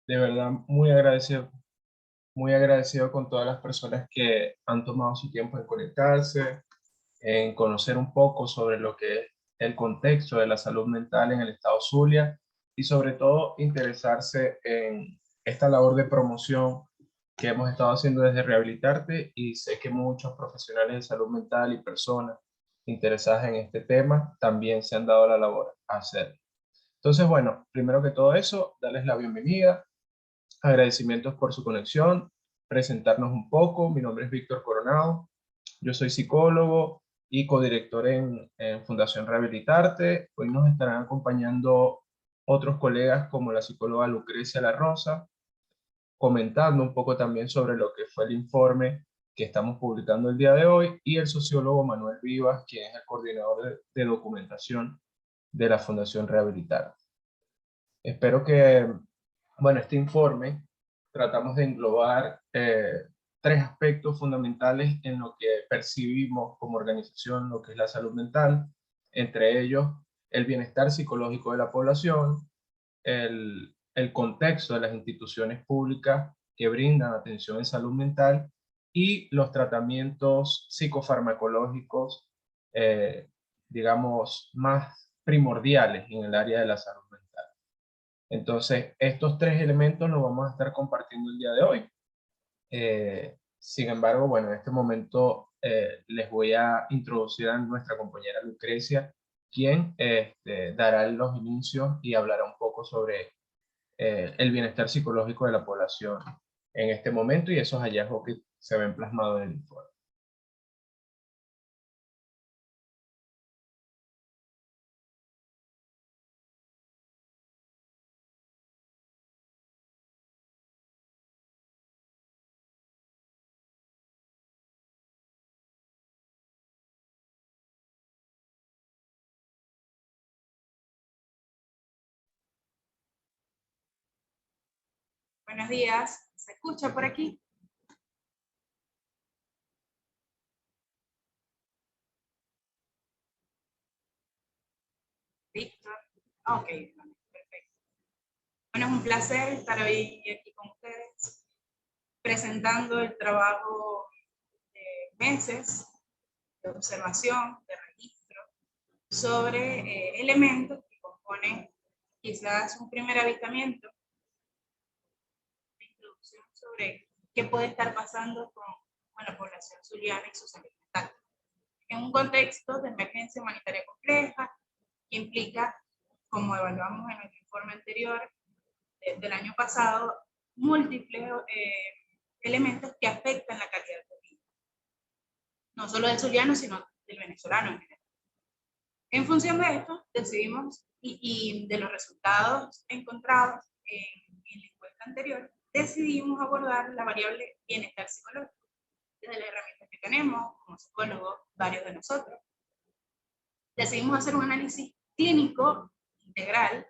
De verdad, muy agradecido con todas las personas que han tomado su tiempo en conectarse, en conocer un poco sobre lo que es el contexto de la salud mental en el estado Zulia y sobre todo interesarse en esta labor de promoción que hemos estado haciendo desde Rehabilitarte, y sé que muchos profesionales de salud mental y personas interesadas en este tema también se han dado la labor a hacer. Entonces, bueno, primero que todo eso, darles la bienvenida, agradecimientos por su conexión, presentarnos un poco. Mi nombre es Víctor Coronado, yo soy psicólogo y codirector en Fundación Rehabilitarte. Hoy nos estarán acompañando otros colegas como la psicóloga Lucrecia La Rosa, comentando un poco también sobre lo que fue el informe que estamos publicando el día de hoy, y el sociólogo Manuel Vivas, quien es el coordinador de documentación de la Fundación Rehabilitarte. Espero que, bueno, este informe tratamos de englobar tres aspectos fundamentales en lo que percibimos como organización, lo que es la salud mental, entre ellos el bienestar psicológico de la población, el contexto de las instituciones públicas que brindan atención en salud mental y los tratamientos psicofarmacológicos, eh, digamos, más primordiales en el área de la salud mental. Entonces, estos tres elementos los vamos a estar compartiendo el día de hoy. Sin embargo, bueno, en este momento les voy a introducir a nuestra compañera Lucrecia, quien dará los inicios y hablará un poco sobre el bienestar psicológico de la población en este momento y esos hallazgos que se ven plasmados en el informe. Buenos días, ¿se escucha por aquí? Víctor. Ok, perfecto. Bueno, es un placer estar hoy aquí con ustedes, presentando el trabajo de meses de observación, de registro, sobre elementos que componen quizás un primer avistamiento de introducción sobre qué puede estar pasando con la población zuliana y su salud mental. En un contexto de emergencia humanitaria compleja, que implica, como evaluamos en el informe anterior del año pasado, múltiples elementos que afectan la calidad de vida, no solo del zuliano, sino del venezolano en general. En función de esto, decidimos, y de los resultados encontrados en la encuesta anterior, decidimos abordar la variable bienestar psicológico desde las herramientas que tenemos como psicólogos, varios de nosotros. Decidimos hacer un análisis clínico integral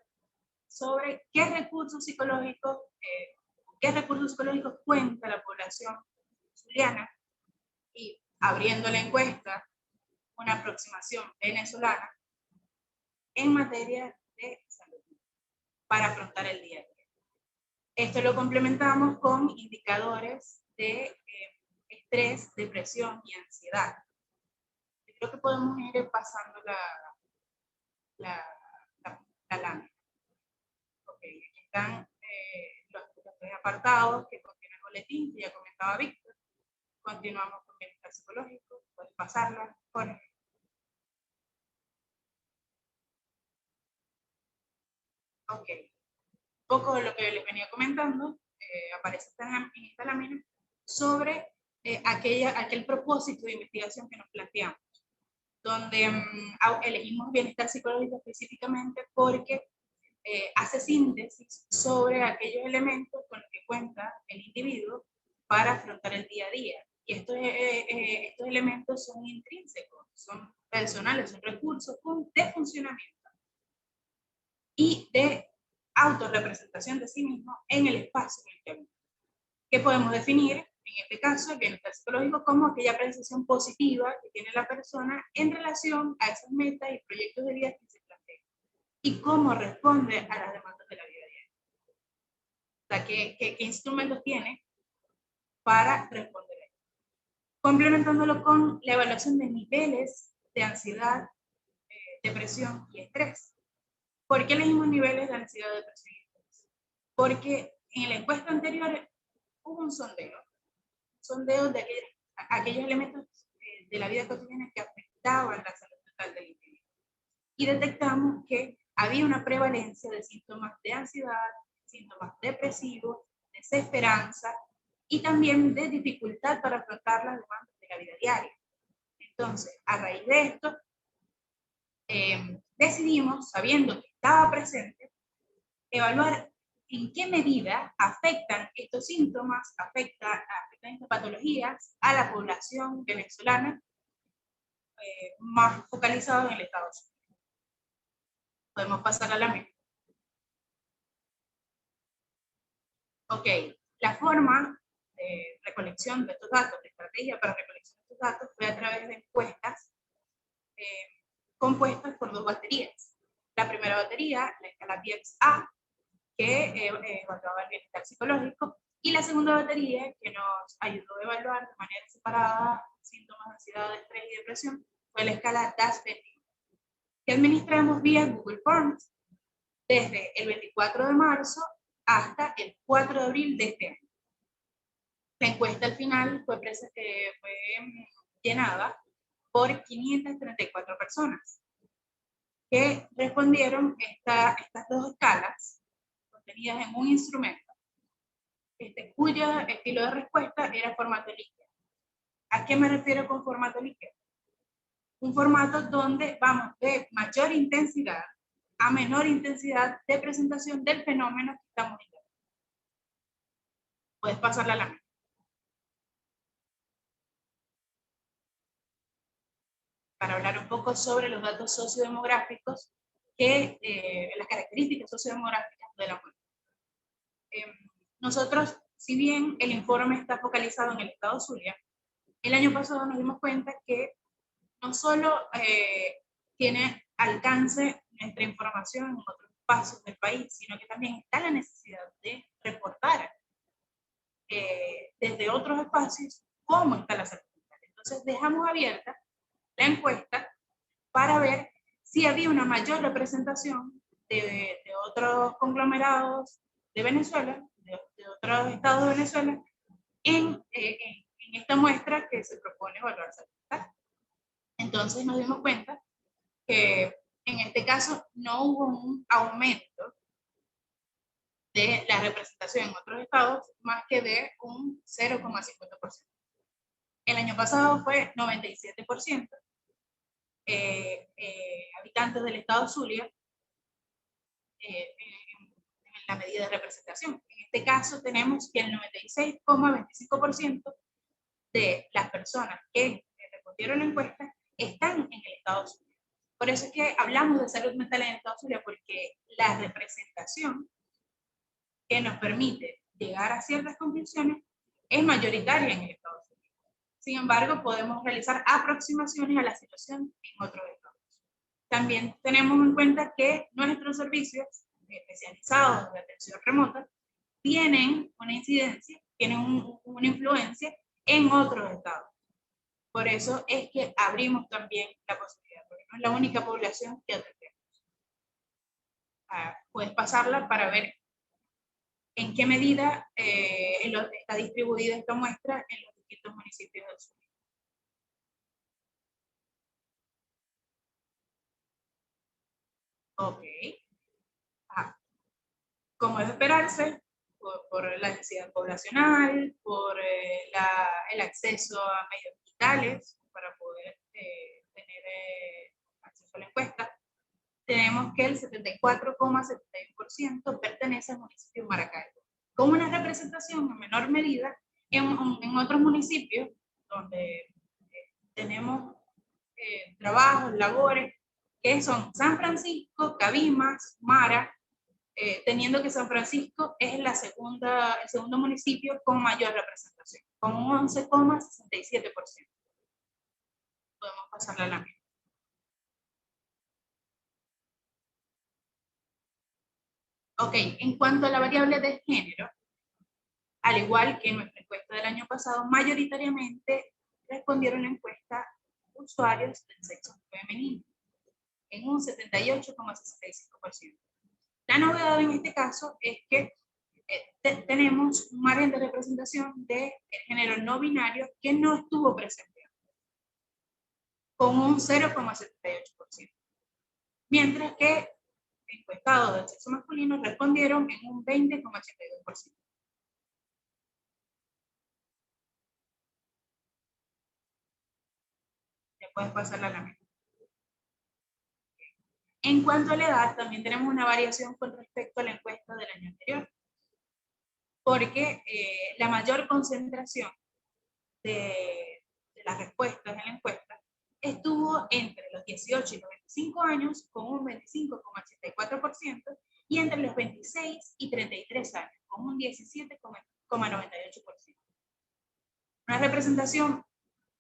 sobre qué recursos psicológicos cuenta la población zuliana, y abriendo la encuesta, una aproximación venezolana en materia de salud para afrontar el día a día. Esto lo complementamos con indicadores de estrés, depresión y ansiedad. Yo creo que podemos ir pasando la lámina. Okay, aquí están los tres apartados que contiene el boletín, que ya comentaba Víctor. Continuamos con bienestar psicológico. Puedes pasarla, Jorge. Ok. Poco de lo que les venía comentando aparece en esta lámina sobre aquel propósito de investigación que nos planteamos, donde elegimos bienestar psicológico específicamente porque hace síntesis sobre aquellos elementos con los que cuenta el individuo para afrontar el día a día. Y estos elementos son intrínsecos, son personales, son recursos de funcionamiento y de autorrepresentación de sí mismo en el espacio en el que habita, que podemos definir, en este caso, el bienestar psicológico como aquella apreciación positiva que tiene la persona en relación a esas metas y proyectos de vida que se plantean y cómo responde a las demandas de la vida diaria. sea, ¿qué instrumentos tiene para responder? Complementándolo con la evaluación de niveles de ansiedad, depresión y estrés. ¿Por qué elegimos niveles de ansiedad, depresión y estrés? Porque en la encuesta anterior hubo un sondeo de aquellos elementos de la vida cotidiana que afectaban la salud mental del individuo. Y detectamos que había una prevalencia de síntomas de ansiedad, síntomas depresivos, desesperanza y también de dificultad para afrontar las demandas de la vida diaria. Entonces, a raíz de esto, decidimos, sabiendo que estaba presente, evaluar en qué medida afectan estos síntomas, afectan estas patologías a la población venezolana, más focalizado en el Estado Unidos. Podemos pasar a la mesa. Ok, la forma de recolección de estos datos, de estrategia para recolección de estos datos, fue a través de encuestas compuestas por dos baterías. La primera batería, la escala PIEX-A, que evaluaba el bienestar psicológico, y la segunda batería, que nos ayudó a evaluar de manera separada síntomas de ansiedad, estrés y depresión, fue la escala DAS-21, que administramos vía Google Forms desde el 24 de marzo hasta el 4 de abril de este año. La encuesta al final fue llenada por 534 personas que respondieron estas dos escalas contenidas en un instrumento, cuyo estilo de respuesta era formato Likert. ¿A qué me refiero con formato Likert? Un formato donde vamos de mayor intensidad a menor intensidad de presentación del fenómeno que estamos viendo. Puedes pasarla a la mano. Para hablar un poco sobre los datos sociodemográficos, las características sociodemográficas de la muerte. Nosotros, si bien el informe está focalizado en el estado Zulia, el año pasado nos dimos cuenta que no solo tiene alcance nuestra información en otros espacios del país, sino que también está la necesidad de reportar desde otros espacios cómo está la salud mental. Entonces dejamos abierta la encuesta para ver si había una mayor representación de otros conglomerados de Venezuela, de otros estados de Venezuela, en esta muestra que se propone evaluar salud mental. Entonces nos dimos cuenta que en este caso no hubo un aumento de la representación en otros estados más que de un 0,50%. El año pasado fue 97%. Habitantes del estado Zulia en la medida de representación. En este caso tenemos que el 96,25% de las personas que respondieron la encuesta están en el estado Zulia. Por eso es que hablamos de salud mental en el estado Zulia, porque la representación que nos permite llegar a ciertas conclusiones es mayoritaria en el estado Zulia. Sin embargo, podemos realizar aproximaciones a la situación en otros estados. También tenemos en cuenta que nuestros servicios especializados de atención remota tienen una incidencia, tienen una influencia en otros estados. Por eso es que abrimos también la posibilidad, porque no es la única población que atendemos. Puedes pasarla para ver en qué medida está distribuida esta muestra en los distintos municipios del sur. Ok. Como es de esperarse, por la densidad poblacional, por el acceso a medios digitales para poder tener acceso a la encuesta, tenemos que el 74,71% pertenece al municipio de Maracaibo, con una representación en menor medida en otros municipios donde tenemos trabajos, labores, que son San Francisco, Cabimas, Mara, teniendo que San Francisco es el segundo municipio con mayor representación, con un 11,67%. Podemos pasarla a la misma. Ok, en cuanto a la variable de género, al igual que en nuestra encuesta del año pasado, mayoritariamente respondieron la encuesta usuarios del sexo femenino, en un 78,65%. La novedad en este caso es que tenemos un margen de representación del género no binario que no estuvo presente, con un 0,78%. Mientras que encuestados del sexo masculino respondieron en un 20,82%. Ya puedes pasar la lámina. En cuanto a la edad, también tenemos una variación con respecto a la encuesta del año anterior, porque la mayor concentración de las respuestas en la encuesta estuvo entre los 18 y los 25 años con un 25,84% y entre los 26 y 33 años con un 17,98%. Una representación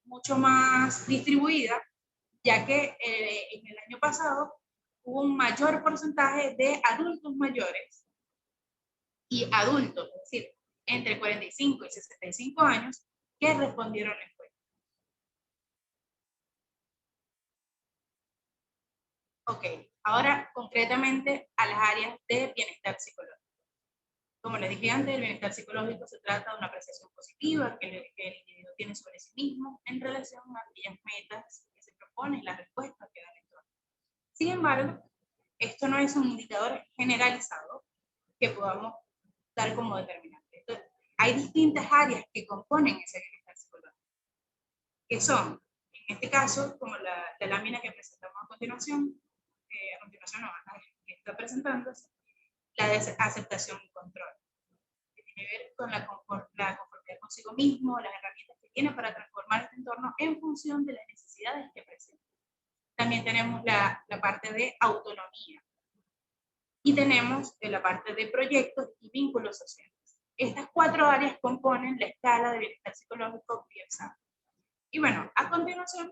mucho más distribuida, ya que en el año pasado hubo un mayor porcentaje de adultos mayores y adultos, es decir, entre 45 y 65 años, que respondieron la encuesta. Ok, ahora concretamente a las áreas de bienestar psicológico. Como les dije antes, el bienestar psicológico se trata de una apreciación positiva que el individuo tiene sobre sí mismo en relación a aquellas metas que se proponen y las respuestas que da el entorno. Sin embargo, esto no es un indicador generalizado que podamos dar como determinante. Entonces, hay distintas áreas que componen ese bienestar psicológico, que son, en este caso, como la lámina que presentamos a continuación no, que está presentándose, la de aceptación y control, que tiene que ver con la conformidad consigo mismo, las herramientas que tiene para transformar este entorno en función de las necesidades que presenta. También tenemos la parte de autonomía y tenemos la parte de proyectos y vínculos sociales. Estas 4 áreas componen la escala de bienestar psicológico Pearson. Y bueno, a continuación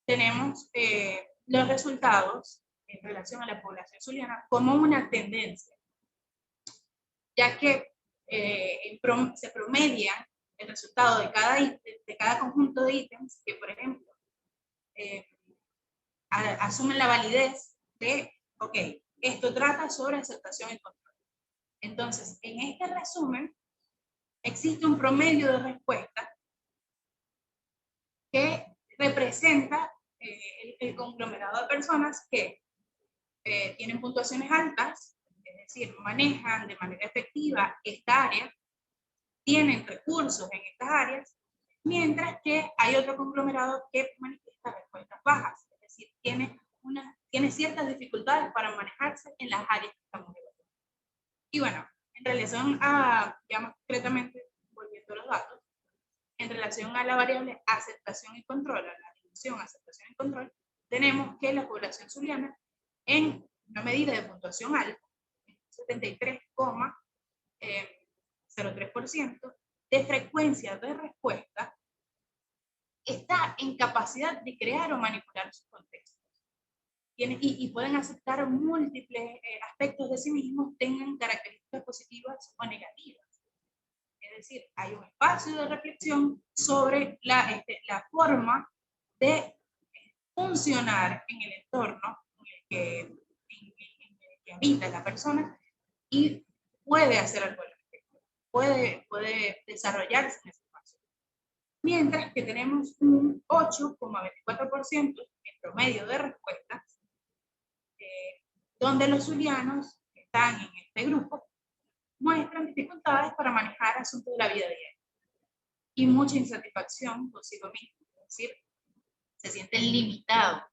tenemos los resultados en relación a la población zuliana como una tendencia, ya que se promedia el resultado de cada conjunto de ítems que, por ejemplo, asumen la validez de, ok, esto trata sobre aceptación y control. Entonces, en este resumen, existe un promedio de respuesta que representa el conglomerado de personas que tienen puntuaciones altas, es decir, manejan de manera efectiva esta área, tienen recursos en estas áreas, mientras que hay otro conglomerado que manifiesta respuestas bajas, es decir, tiene ciertas dificultades para manejarse en las áreas que estamos evaluando. Y bueno, en relación a, ya más concretamente, volviendo a los datos, en relación a la variable aceptación y control, a la dimensión aceptación y control, tenemos que la población zuliana, en una medida de puntuación alta, 73,03% de frecuencia de respuesta, está en capacidad de crear o manipular sus contextos. Y pueden aceptar múltiples aspectos de sí mismos, tengan características positivas o negativas. Es decir, hay un espacio de reflexión sobre la forma de funcionar en el entorno en el que habita la persona y puede hacer algo al respecto, puede desarrollarse en ese espacio. Mientras que tenemos un 8,24% en promedio de respuestas, donde los zulianos que están en este grupo muestran dificultades para manejar asuntos de la vida diaria y mucha insatisfacción consigo mismo, es decir, se sienten limitados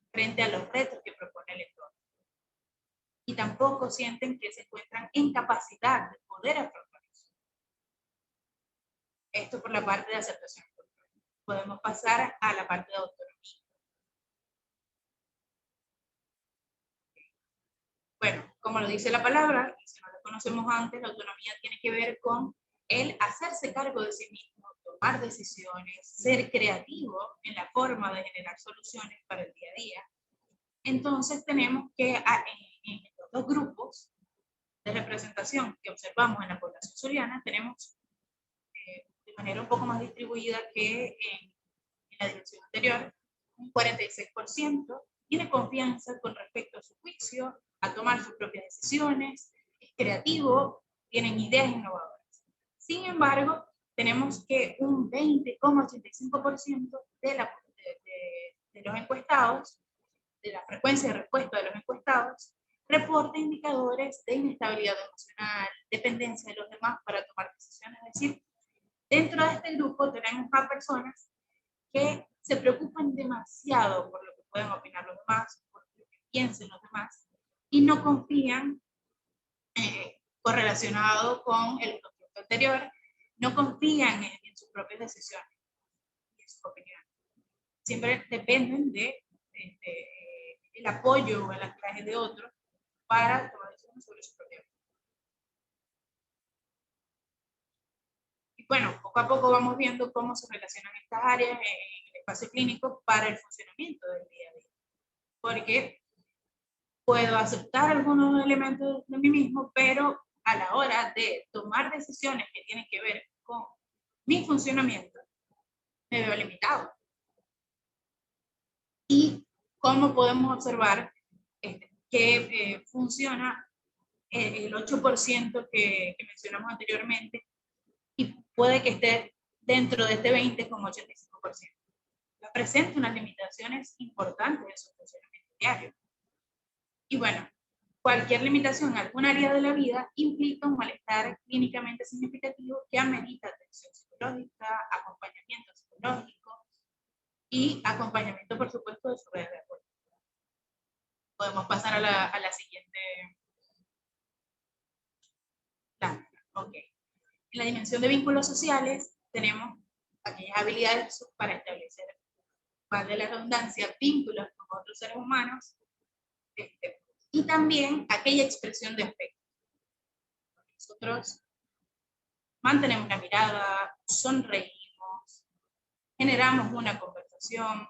frente a los retos que propone el entorno. Y tampoco sienten que se encuentran en capacidad de poder afrontar eso. Esto por la parte de aceptación. Podemos pasar a la parte de autonomía. Bueno, como lo dice la palabra, y si no lo conocemos antes, la autonomía tiene que ver con el hacerse cargo de sí mismo, tomar decisiones, ser creativo en la forma de generar soluciones para el día a día. Entonces tenemos que en estos 2 grupos de representación que observamos en la población zuliana, tenemos manera un poco más distribuida que en la dirección anterior. Un 46% tiene confianza con respecto a su juicio, a tomar sus propias decisiones, es creativo, tienen ideas innovadoras. Sin embargo, tenemos que un 20,85% de los encuestados, de la frecuencia de respuesta de los encuestados, reporta indicadores de inestabilidad emocional, dependencia de los demás para tomar decisiones. Es decir, dentro de este grupo tenemos a personas que se preocupan demasiado por lo que pueden opinar los demás, por lo que piensen los demás, y no confían, correlacionado con el concepto anterior, no confían en sus propias decisiones y en sus opiniones. Siempre dependen el apoyo o el anclaje de otros para tomar decisiones sobre su propia vida. Y bueno, poco a poco vamos viendo cómo se relacionan estas áreas en el espacio clínico para el funcionamiento del día a día. Porque puedo aceptar algunos elementos de mí mismo, pero a la hora de tomar decisiones que tienen que ver con mi funcionamiento, me veo limitado. Y cómo podemos observar que funciona el 8% que mencionamos anteriormente, y puede que esté dentro de este 20,85%. Presenta unas limitaciones importantes en su funcionamiento diario. Y bueno, cualquier limitación en algún área de la vida implica un malestar clínicamente significativo que amerita atención psicológica, acompañamiento psicológico y acompañamiento, por supuesto, de su red de apoyo. Podemos pasar a la siguiente lámina. Okay. En la dimensión de vínculos sociales tenemos aquellas habilidades para establecer, vale la redundancia, vínculos con otros seres humanos, y también aquella expresión de afecto. Nosotros mantenemos la mirada, sonreímos, generamos una conversación,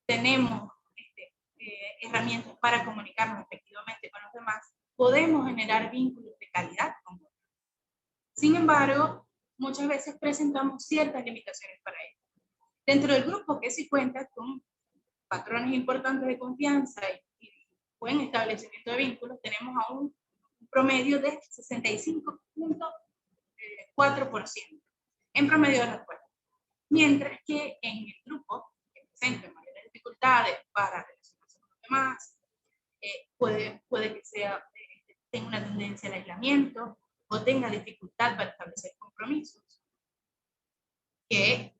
tenemos herramientas para comunicarnos efectivamente con los demás, podemos generar vínculos de calidad con otros. Sin embargo, muchas veces presentamos ciertas limitaciones para ello. Dentro del grupo que sí cuenta con patrones importantes de confianza y buen establecimiento de vínculos, tenemos a un promedio de 65,4% en promedio de respuesta. Mientras que en el grupo que presenta mayores dificultades para relacionarse con los demás, puede que tenga una tendencia al aislamiento o tenga dificultad para establecer compromisos, que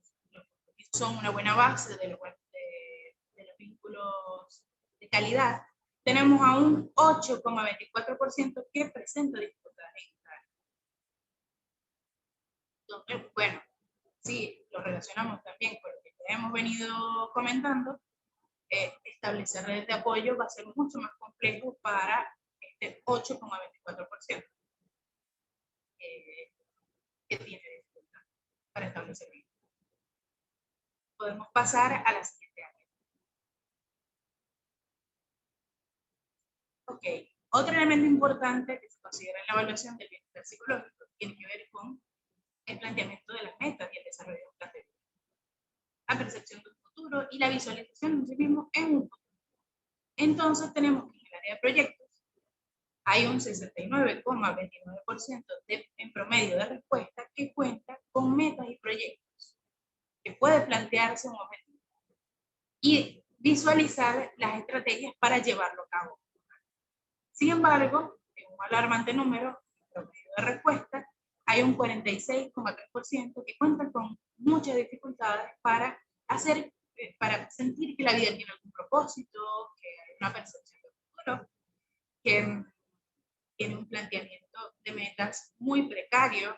son una buena base de los vínculos de calidad. Tenemos a un 8,24% que presenta dificultades en esta área. Entonces, bueno, sí, lo relacionamos también con lo que hemos venido comentando. Establecer redes de apoyo va a ser mucho más complejo para este 8,24% que tiene dificultad para establecer vínculos. Podemos pasar a la siguiente área. Ok, otro elemento importante que se considera en la evaluación del bienestar psicológico tiene que ver con el planteamiento de las metas y el desarrollo de un plan de vida, la percepción de un futuro y la visualización de sí mismo en un futuro. Entonces tenemos que en el área de proyectos hay un 69,29% en promedio de respuesta que cuenta con metas y proyectos, que puede plantearse un objetivo y visualizar las estrategias para llevarlo a cabo. Sin embargo, en un alarmante número, en promedio de respuesta, hay un 46,3% que cuenta con muchas dificultades para sentir que la vida tiene algún propósito, que hay una percepción del futuro, que tiene un planteamiento de metas muy precario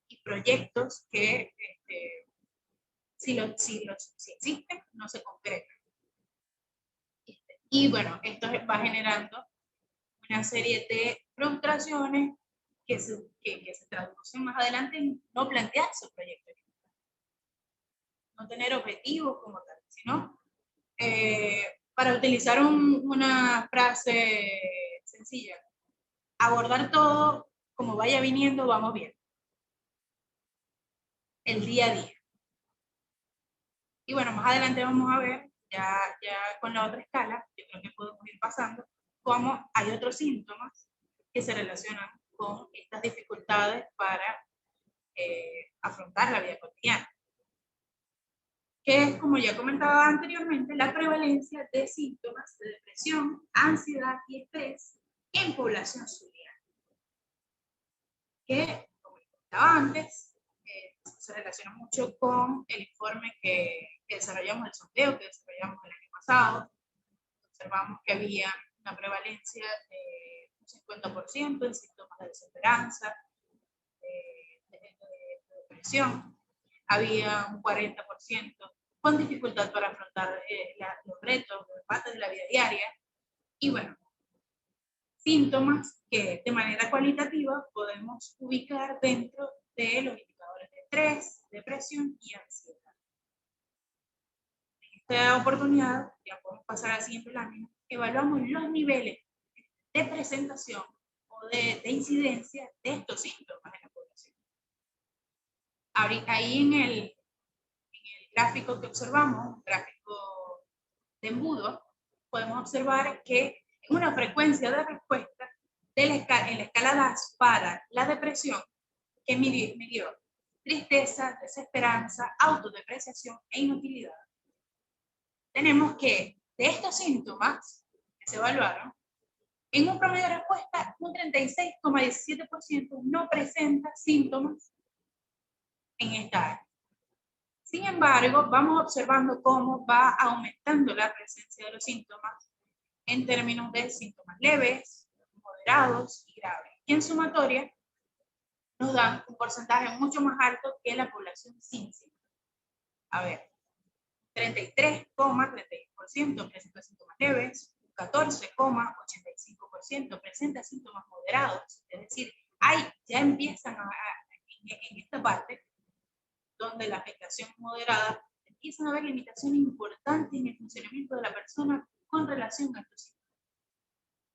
y proyectos que si existen, no se concretan. Y bueno, esto va generando una serie de frustraciones que se traducen más adelante en no plantear su proyecto, no tener objetivos como tal, sino para utilizar una frase sencilla, abordar todo como vaya viniendo, vamos bien. el día a día. Y bueno, más adelante vamos a ver, ya con la otra escala, yo creo que podemos ir pasando, cómo hay otros síntomas que se relacionan con estas dificultades para afrontar la vida cotidiana. Que es, como ya comentaba anteriormente, la prevalencia de síntomas de depresión, ansiedad y estrés en población zuliana. Que, como comentaba antes, se relaciona mucho con el informe que desarrollamos, el sondeo que desarrollamos el año pasado. Observamos que había una prevalencia de un 50% en síntomas de desesperanza, de depresión. Había un 40% con dificultad para afrontar los retos, los debates de la vida diaria. Y bueno, síntomas que de manera cualitativa podemos ubicar dentro de los indicadores de estrés, depresión y ansiedad. En esta oportunidad, ya podemos pasar al siguiente lámina, evaluamos los niveles de presentación o de incidencia de estos síntomas en la población. Ahí en el gráfico que observamos, un gráfico de embudo, podemos observar que en una frecuencia de respuesta en la escala DAS para la depresión, que midió tristeza, desesperanza, autodepreciación e inutilidad. Tenemos que de estos síntomas que se evaluaron, en un promedio de respuesta, un 36,17% no presenta síntomas en esta área. Sin embargo, vamos observando cómo va aumentando la presencia de los síntomas en términos de síntomas leves, moderados y graves. Y en sumatoria nos dan un porcentaje mucho más alto que la población sin síntomas. A ver, 33,31% presenta síntomas leves, 14,85% presenta síntomas moderados, es decir, ya empiezan en esta parte donde la afectación moderada, empiezan a haber limitaciones importantes en el funcionamiento de la persona con relación a estos síntomas.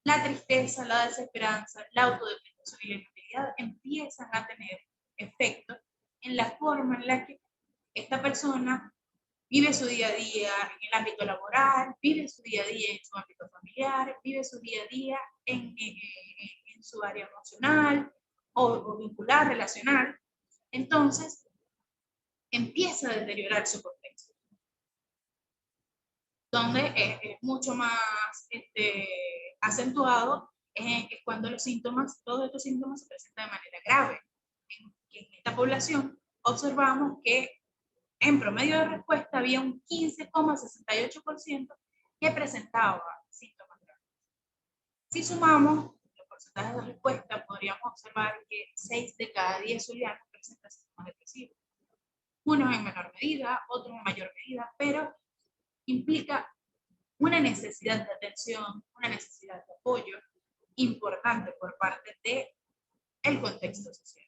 La tristeza, la desesperanza, la autodepreciación y la inutilidad empiezan a tener efecto en la forma en la que esta persona vive su día a día en el ámbito laboral, vive su día a día en su ámbito familiar, vive su día a día en su área emocional o vincular, relacional. Entonces, empieza a deteriorar su contexto, donde es mucho más acentuado es cuando los síntomas, todos estos síntomas se presentan de manera grave. En esta población observamos que en promedio de respuesta había un 15,68% que presentaba síntomas graves. Si sumamos los porcentajes de respuesta, podríamos observar que 6 de cada 10 zulianos presentan síntomas depresivos. Unos en menor medida, otros en mayor medida, pero implica una necesidad de atención, una necesidad de apoyo importante por parte del contexto social.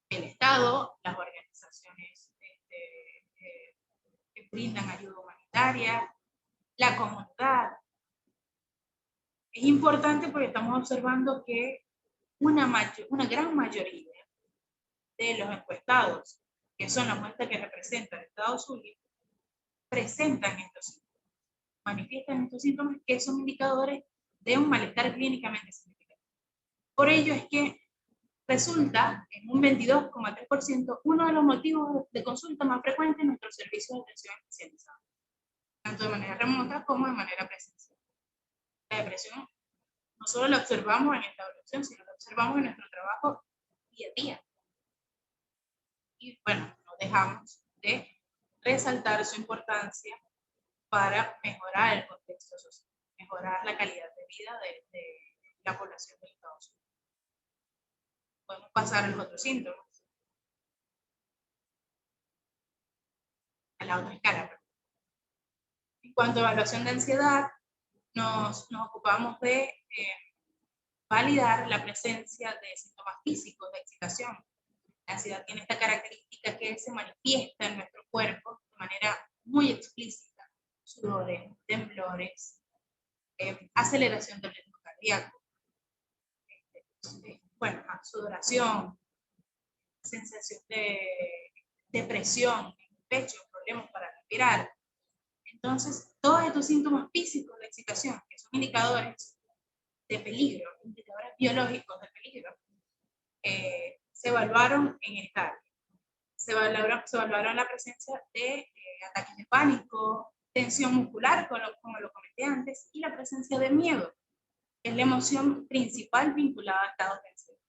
El Estado, las organizaciones que brindan ayuda humanitaria, la comunidad. Es importante porque estamos observando que una gran mayoría de los encuestados, que son la muestra que representa el Estado Zulia, presentan estos síntomas, manifiestan estos síntomas que son indicadores de un malestar clínicamente significativo. Por ello es que resulta en un 22,3% uno de los motivos de consulta más frecuentes en nuestros servicios de atención especializada, tanto de manera remota como de manera presencial. La depresión no solo la observamos en esta evaluación, sino la observamos en nuestro trabajo día a día. Y bueno, no dejamos de resaltar su importancia para mejorar el contexto social, mejorar la calidad de vida de la población del Estado Zulia. Podemos pasar a los otros síntomas. A la otra escala. En cuanto a evaluación de ansiedad, nos ocupamos de validar la presencia de síntomas físicos de excitación. La ansiedad tiene esta característica que se manifiesta en nuestro cuerpo de manera muy explícita. Sudores, temblores, aceleración del ritmo cardíaco, bueno, sudoración, sensación de depresión en el pecho, problemas para respirar. Entonces, todos estos síntomas físicos de excitación, que son indicadores de peligro, indicadores biológicos de peligro, se evaluaron en esta área. Se evaluaron la presencia de ataques de pánico, tensión muscular, como lo comenté antes, y la presencia de miedo, que es la emoción principal vinculada a estados de ansiedad.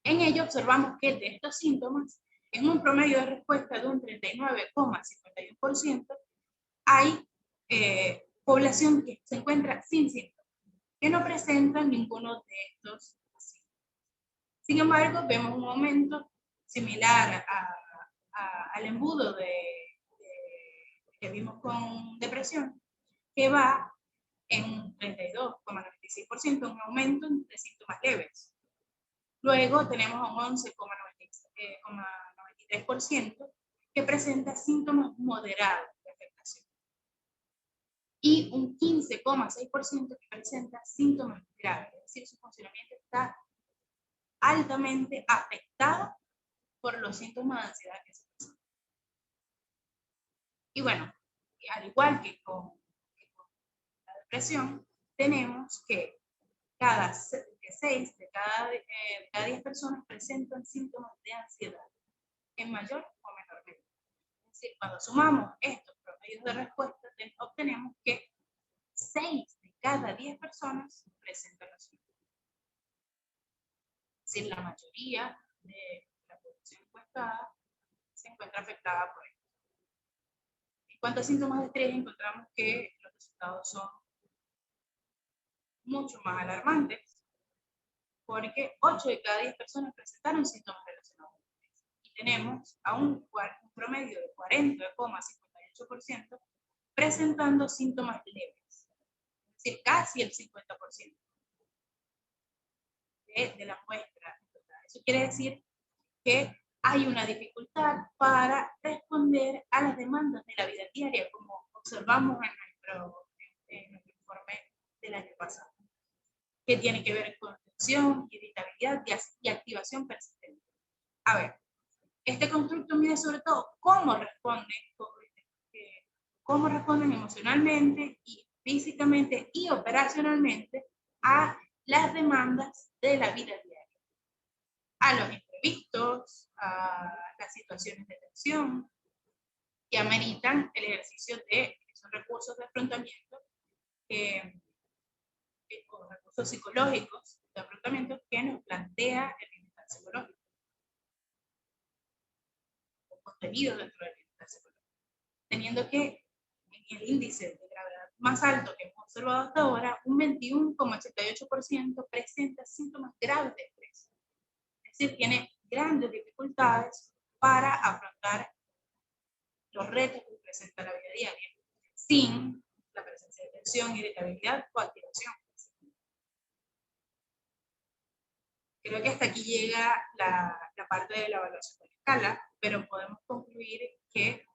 En ello observamos que de estos síntomas, en un promedio de respuesta de un 39,51%, hay población que se encuentra sin síntomas, que no presentan ninguno de estos síntomas. Sin embargo, vemos un aumento similar al embudo que vimos con depresión, que va en un 32,96%, un aumento de síntomas leves. Luego tenemos un 11,93% que presenta síntomas moderados de afectación y un 15,6% que presenta síntomas graves, es decir, su funcionamiento está altamente afectado por los síntomas de ansiedad que se presentan. Y bueno, al igual que con la depresión, tenemos que cada 6 de cada 10 personas presentan síntomas de ansiedad en mayor o menor medida. Es decir, cuando sumamos estos promedios de respuesta, obtenemos que 6 de cada 10 personas presentan los síntomas. Es decir, la mayoría de la población encuestada se encuentra afectada por esto. En cuanto a síntomas de estrés, encontramos que los resultados son mucho más alarmantes, porque 8 de cada 10 personas presentaron síntomas relacionados con estrés. Y tenemos a un promedio de 40,58% presentando síntomas leves, es decir, casi el 50% de la muestra. Eso quiere decir que hay una dificultad para responder a las demandas de la vida diaria, como observamos en nuestro informe del año pasado, que tiene que ver con tensión, irritabilidad y activación persistente. A ver, este constructo mide sobre todo cómo responden emocionalmente y físicamente y operacionalmente a las demandas de la vida diaria, a los imprevistos, a las situaciones de tensión que ameritan el ejercicio de esos recursos de afrontamiento, o recursos psicológicos de afrontamiento que nos plantea el bienestar psicológico, o contenido dentro del bienestar psicológico, teniendo que en el índice de gravedad más alto que hemos observado hasta ahora, un 21,88% presenta síntomas graves de estrés. Es decir, tiene grandes dificultades para afrontar los retos que presenta la vida diaria, sin la presencia de tensión, irritabilidad o activación. Creo que hasta aquí llega la parte de la evaluación de la escala, pero podemos concluir que en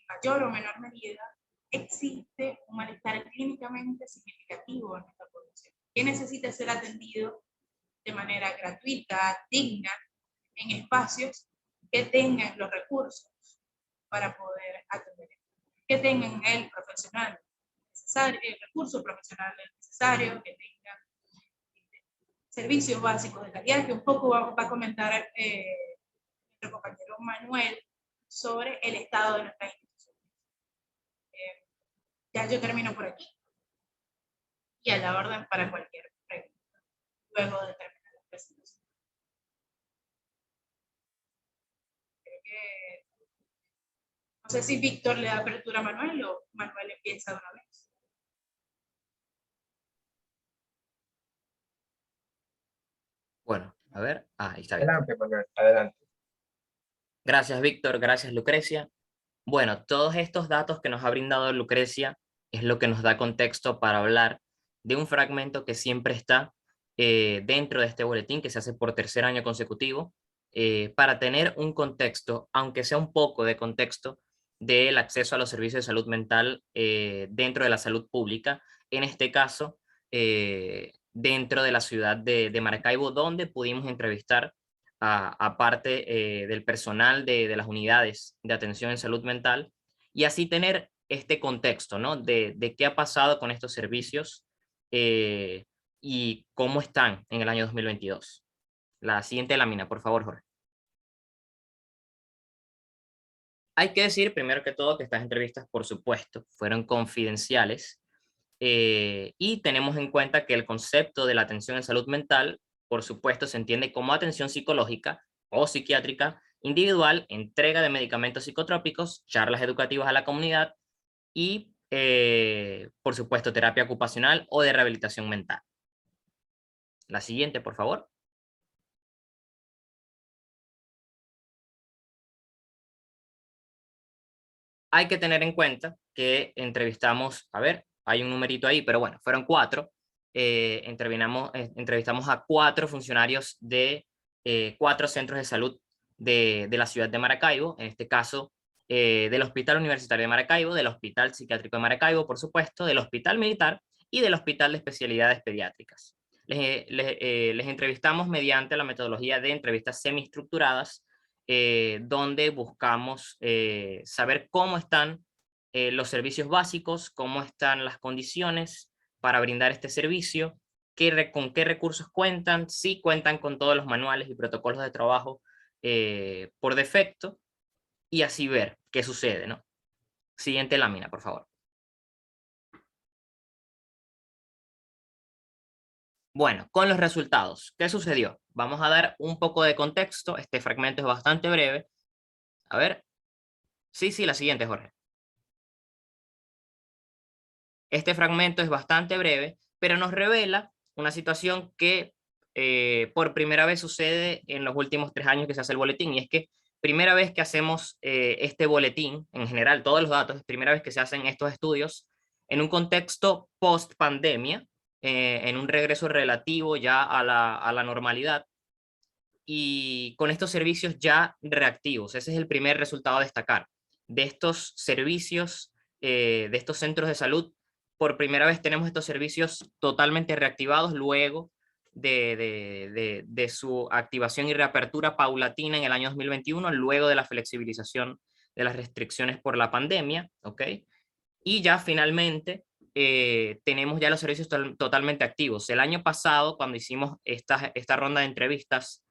mayor o menor medida existe un malestar clínicamente significativo en nuestra población, que necesita ser atendido de manera gratuita, digna, en espacios que tengan los recursos para poder atender, que tengan el profesional necesario, el recurso profesional necesario, que tengan servicios básicos de calidad, que un poco va a comentar nuestro compañero Manuel sobre el estado de nuestras instituciones. Ya yo termino por aquí y a la orden para cualquier pregunta, luego de terminar la presentación. Creo que, no sé si Víctor le da apertura a Manuel o Manuel empieza de una vez. Bueno, a ver. Ahí está bien. Adelante, Manuel, adelante. Gracias, Víctor. Gracias, Lucrecia. Bueno, todos estos datos que nos ha brindado Lucrecia es lo que nos da contexto para hablar de un fragmento que siempre está dentro de este boletín, que se hace por tercer año consecutivo, para tener un contexto, aunque sea un poco de contexto, del acceso a los servicios de salud mental dentro de la salud pública, en este caso, dentro de la ciudad de Maracaibo, donde pudimos entrevistar aparte del personal de las unidades de atención en salud mental, y así tener este contexto, ¿no? De qué ha pasado con estos servicios y cómo están en el año 2022. La siguiente lámina, por favor, Jorge. Hay que decir, primero que todo, que estas entrevistas, por supuesto, fueron confidenciales y tenemos en cuenta que el concepto de la atención en salud mental, por supuesto, se entiende como atención psicológica o psiquiátrica individual, entrega de medicamentos psicotrópicos, charlas educativas a la comunidad y, por supuesto, terapia ocupacional o de rehabilitación mental. La siguiente, por favor. Hay que tener en cuenta que entrevistamos, a ver, hay un numerito ahí, pero bueno, fueron 4. Entrevistamos a 4 funcionarios de 4 centros de salud de la ciudad de Maracaibo, en este caso del Hospital Universitario de Maracaibo, del Hospital Psiquiátrico de Maracaibo, por supuesto, del Hospital Militar y del Hospital de Especialidades Pediátricas. Les entrevistamos mediante la metodología de entrevistas semiestructuradas, donde buscamos saber cómo están los servicios básicos, cómo están las condiciones para brindar este servicio, con qué recursos cuentan, si cuentan con todos los manuales y protocolos de trabajo por defecto, y así ver qué sucede, ¿no? Siguiente lámina, por favor. Bueno, con los resultados, ¿qué sucedió? Vamos a dar un poco de contexto, este fragmento es bastante breve. A ver, sí, la siguiente, Jorge. Este fragmento es bastante breve, pero nos revela una situación que por primera vez sucede en los últimos 3 años que se hace el boletín, y es que primera vez que hacemos este boletín, en general todos los datos, es primera vez que se hacen estos estudios en un contexto post pandemia, en un regreso relativo ya a la normalidad, y con estos servicios ya reactivos. Ese es el primer resultado a destacar. De estos servicios, de estos centros de salud, por primera vez tenemos estos servicios totalmente reactivados luego de su activación y reapertura paulatina en el año 2021, luego de la flexibilización de las restricciones por la pandemia, ¿ok? Y ya finalmente tenemos ya los servicios totalmente activos. El año pasado, cuando hicimos esta ronda de entrevistas,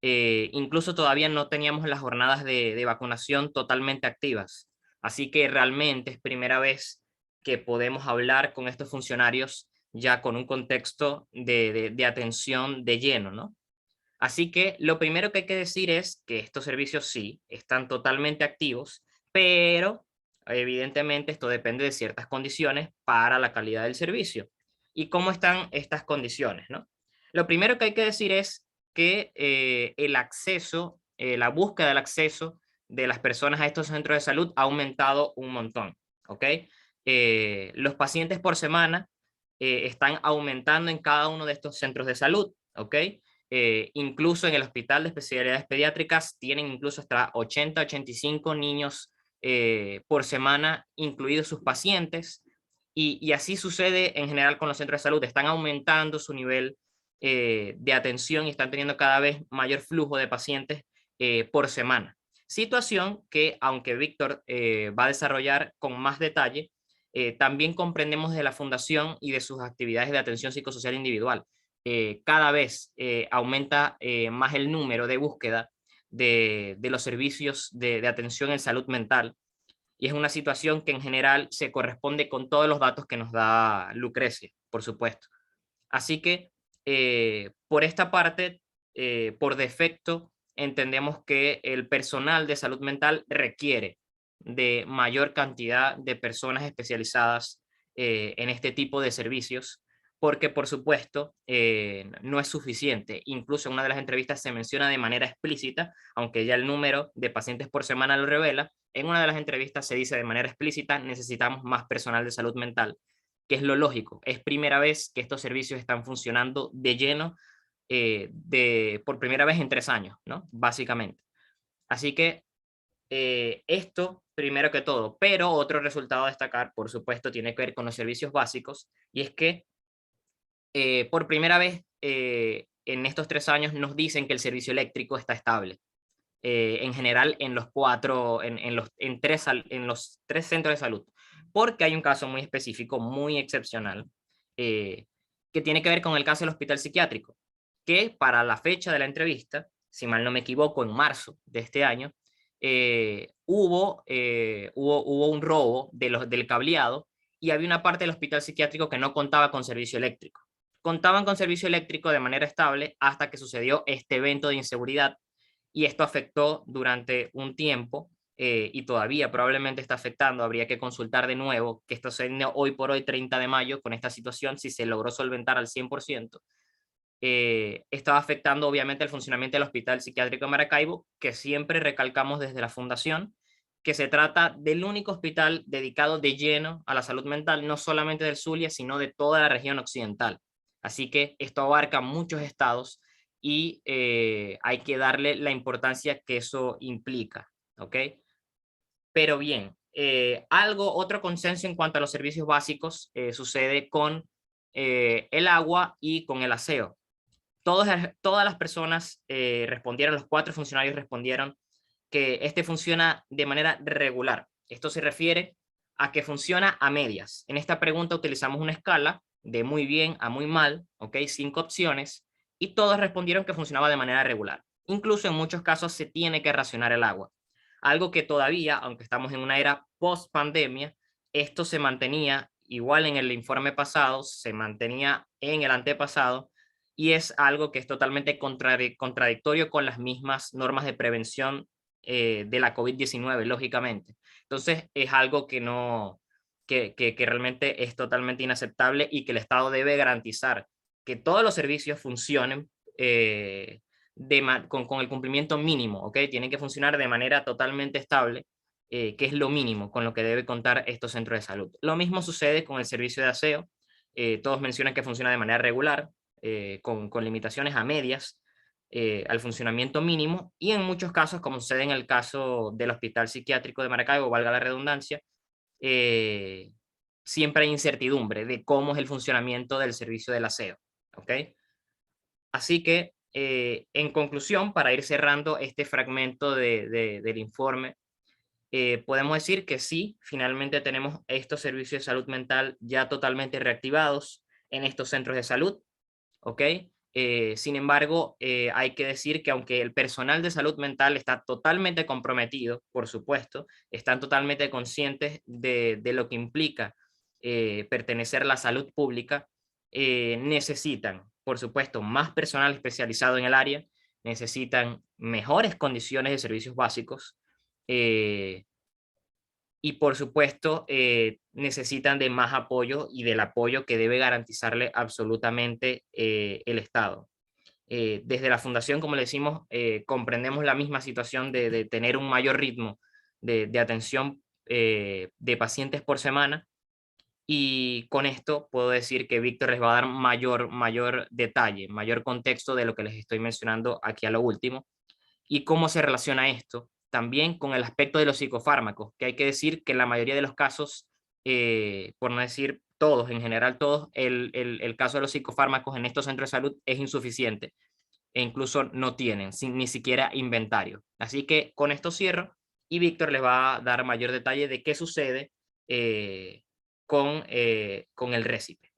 incluso todavía no teníamos las jornadas de vacunación totalmente activas. Así que realmente es primera vez que podemos hablar con estos funcionarios ya con un contexto de atención de lleno, ¿no? Así que lo primero que hay que decir es que estos servicios sí están totalmente activos, pero evidentemente esto depende de ciertas condiciones para la calidad del servicio. ¿Y cómo están estas condiciones, no? Lo primero que hay que decir es que el acceso, la búsqueda del acceso de las personas a estos centros de salud ha aumentado un montón, ¿ok? Los pacientes por semana están aumentando en cada uno de estos centros de salud, ¿ok? Incluso en el Hospital de Especialidades Pediátricas tienen incluso hasta 80-85 niños por semana, incluidos sus pacientes, y así sucede en general con los centros de salud. Están aumentando su nivel de atención y están teniendo cada vez mayor flujo de pacientes por semana. Situación que, aunque Víctor va a desarrollar con más detalle, también comprendemos de la Fundación y de sus actividades de atención psicosocial individual. Cada vez aumenta más el número de búsqueda de los servicios de atención en salud mental, y es una situación que en general se corresponde con todos los datos que nos da Lucrecia, por supuesto. Así que por esta parte, por defecto, entendemos que el personal de salud mental requiere de mayor cantidad de personas especializadas en este tipo de servicios, porque por supuesto no es suficiente. Incluso en una de las entrevistas se menciona de manera explícita, aunque ya el número de pacientes por semana lo revela, en una de las entrevistas se dice de manera explícita: necesitamos más personal de salud mental, que es lo lógico. Es primera vez que estos servicios están funcionando de lleno por primera vez en 3 años, ¿no? Básicamente. Así que esto primero que todo, pero otro resultado a destacar, por supuesto, tiene que ver con los servicios básicos, y es que por primera vez en estos 3 años nos dicen que el servicio eléctrico está estable. En general en los tres centros de salud, porque hay un caso muy específico, muy excepcional, que tiene que ver con el caso del hospital psiquiátrico, que para la fecha de la entrevista, si mal no me equivoco, en marzo de este año, hubo un robo del cableado y había una parte del hospital psiquiátrico que no contaba con servicio eléctrico. Contaban con servicio eléctrico de manera estable hasta que sucedió este evento de inseguridad, y esto afectó durante un tiempo y todavía probablemente está afectando. Habría que consultar de nuevo que esto se hoy por hoy 30 de mayo con esta situación, si se logró solventar al 100%. Estaba afectando obviamente el funcionamiento del Hospital Psiquiátrico de Maracaibo, que siempre recalcamos desde la fundación que se trata del único hospital dedicado de lleno a la salud mental, no solamente del Zulia, sino de toda la región occidental. Así que esto abarca muchos estados y hay que darle la importancia que eso implica, ¿ok? Pero bien, otro consenso en cuanto a los servicios básicos sucede con el agua y con el aseo. Todas las personas respondieron, los 4 funcionarios respondieron que este funciona de manera regular. Esto se refiere a que funciona a medias. En esta pregunta utilizamos una escala de muy bien a muy mal, ¿ok? 5 opciones, y todos respondieron que funcionaba de manera regular. Incluso en muchos casos se tiene que racionar el agua. Algo que todavía, aunque estamos en una era post pandemia, esto se mantenía igual en el informe pasado, se mantenía en el antepasado, y es algo que es totalmente contradictorio con las mismas normas de prevención de la COVID-19, lógicamente. Entonces es algo que no, que realmente es totalmente inaceptable, y que el Estado debe garantizar que todos los servicios funcionen con el cumplimiento mínimo, ¿ok? Tienen que funcionar de manera totalmente estable, que es lo mínimo con lo que debe contar estos centros de salud. Lo mismo sucede con el servicio de aseo. Todos mencionan que funciona de manera regular, con limitaciones a medias, al funcionamiento mínimo, y en muchos casos, como sucede en el caso del Hospital Psiquiátrico de Maracaibo, valga la redundancia, siempre hay incertidumbre de cómo es el funcionamiento del servicio del aseo, ¿ok? Así que, en conclusión, para ir cerrando este fragmento del informe, podemos decir que sí, finalmente tenemos estos servicios de salud mental ya totalmente reactivados en estos centros de salud, ¿ok? Sin embargo, hay que decir que aunque el personal de salud mental está totalmente comprometido, por supuesto, están totalmente conscientes de lo que implica pertenecer a la salud pública, necesitan, por supuesto, más personal especializado en el área, necesitan mejores condiciones de servicios básicos, y por supuesto necesitan de más apoyo y del apoyo que debe garantizarle absolutamente el Estado. Desde la fundación, como le decimos, comprendemos la misma situación de tener un mayor ritmo de atención de pacientes por semana, y con esto puedo decir que Víctor les va a dar mayor detalle, mayor contexto de lo que les estoy mencionando aquí a lo último, y cómo se relaciona esto también con el aspecto de los psicofármacos, que hay que decir que en la mayoría de los casos, por no decir todos, en general todos, el caso de los psicofármacos en estos centros de salud es insuficiente, e incluso no tienen ni siquiera inventario. Así que con esto cierro, y Víctor les va a dar mayor detalle de qué sucede con el récipe.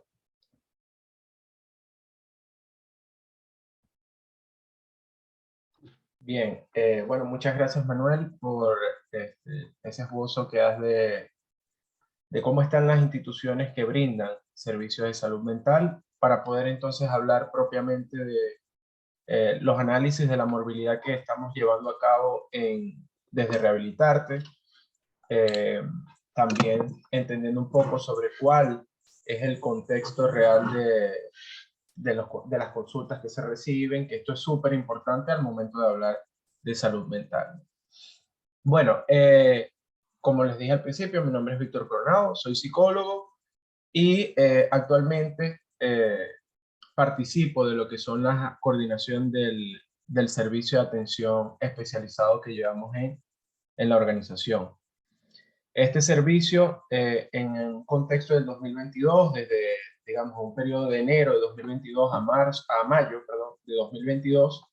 Bien, bueno, muchas gracias Manuel por ese esbozo que das de cómo están las instituciones que brindan servicios de salud mental, para poder entonces hablar propiamente de los análisis de la morbilidad que estamos llevando a cabo desde Rehabilitarte, también entendiendo un poco sobre cuál es el contexto real de las consultas que se reciben, que esto es súper importante al momento de hablar de salud mental. Bueno, como les dije al principio, mi nombre es Víctor Coronado, soy psicólogo y actualmente participo de lo que son la coordinación del servicio de atención especializado que llevamos en la organización. Este servicio, en un contexto del 2022, desde, digamos, un periodo de enero de 2022 a mayo, perdón, de 2022,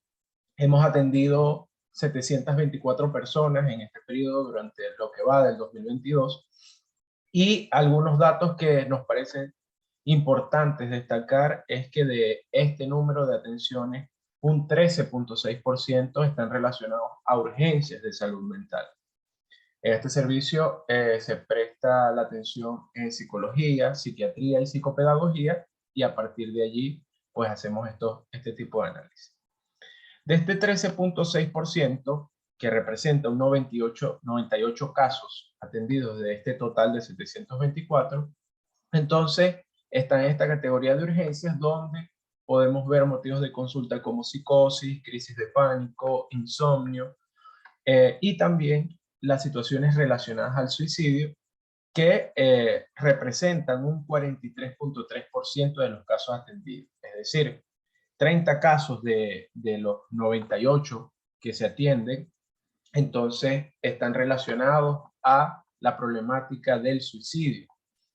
hemos atendido 724 personas en este periodo durante lo que va del 2022, y algunos datos que nos parecen importantes destacar es que de este número de atenciones, un 13.6% están relacionados a urgencias de salud mental. En este servicio se presta la atención en psicología, psiquiatría y psicopedagogía, y a partir de allí pues hacemos este tipo de análisis. De este 13.6%, que representa un 98 casos atendidos de este total de 724, entonces está en esta categoría de urgencias donde podemos ver motivos de consulta como psicosis, crisis de pánico, insomnio, y también las situaciones relacionadas al suicidio, que representan un 43.3% de los casos atendidos. Es decir, 30 casos de los 98 que se atienden, entonces están relacionados a la problemática del suicidio.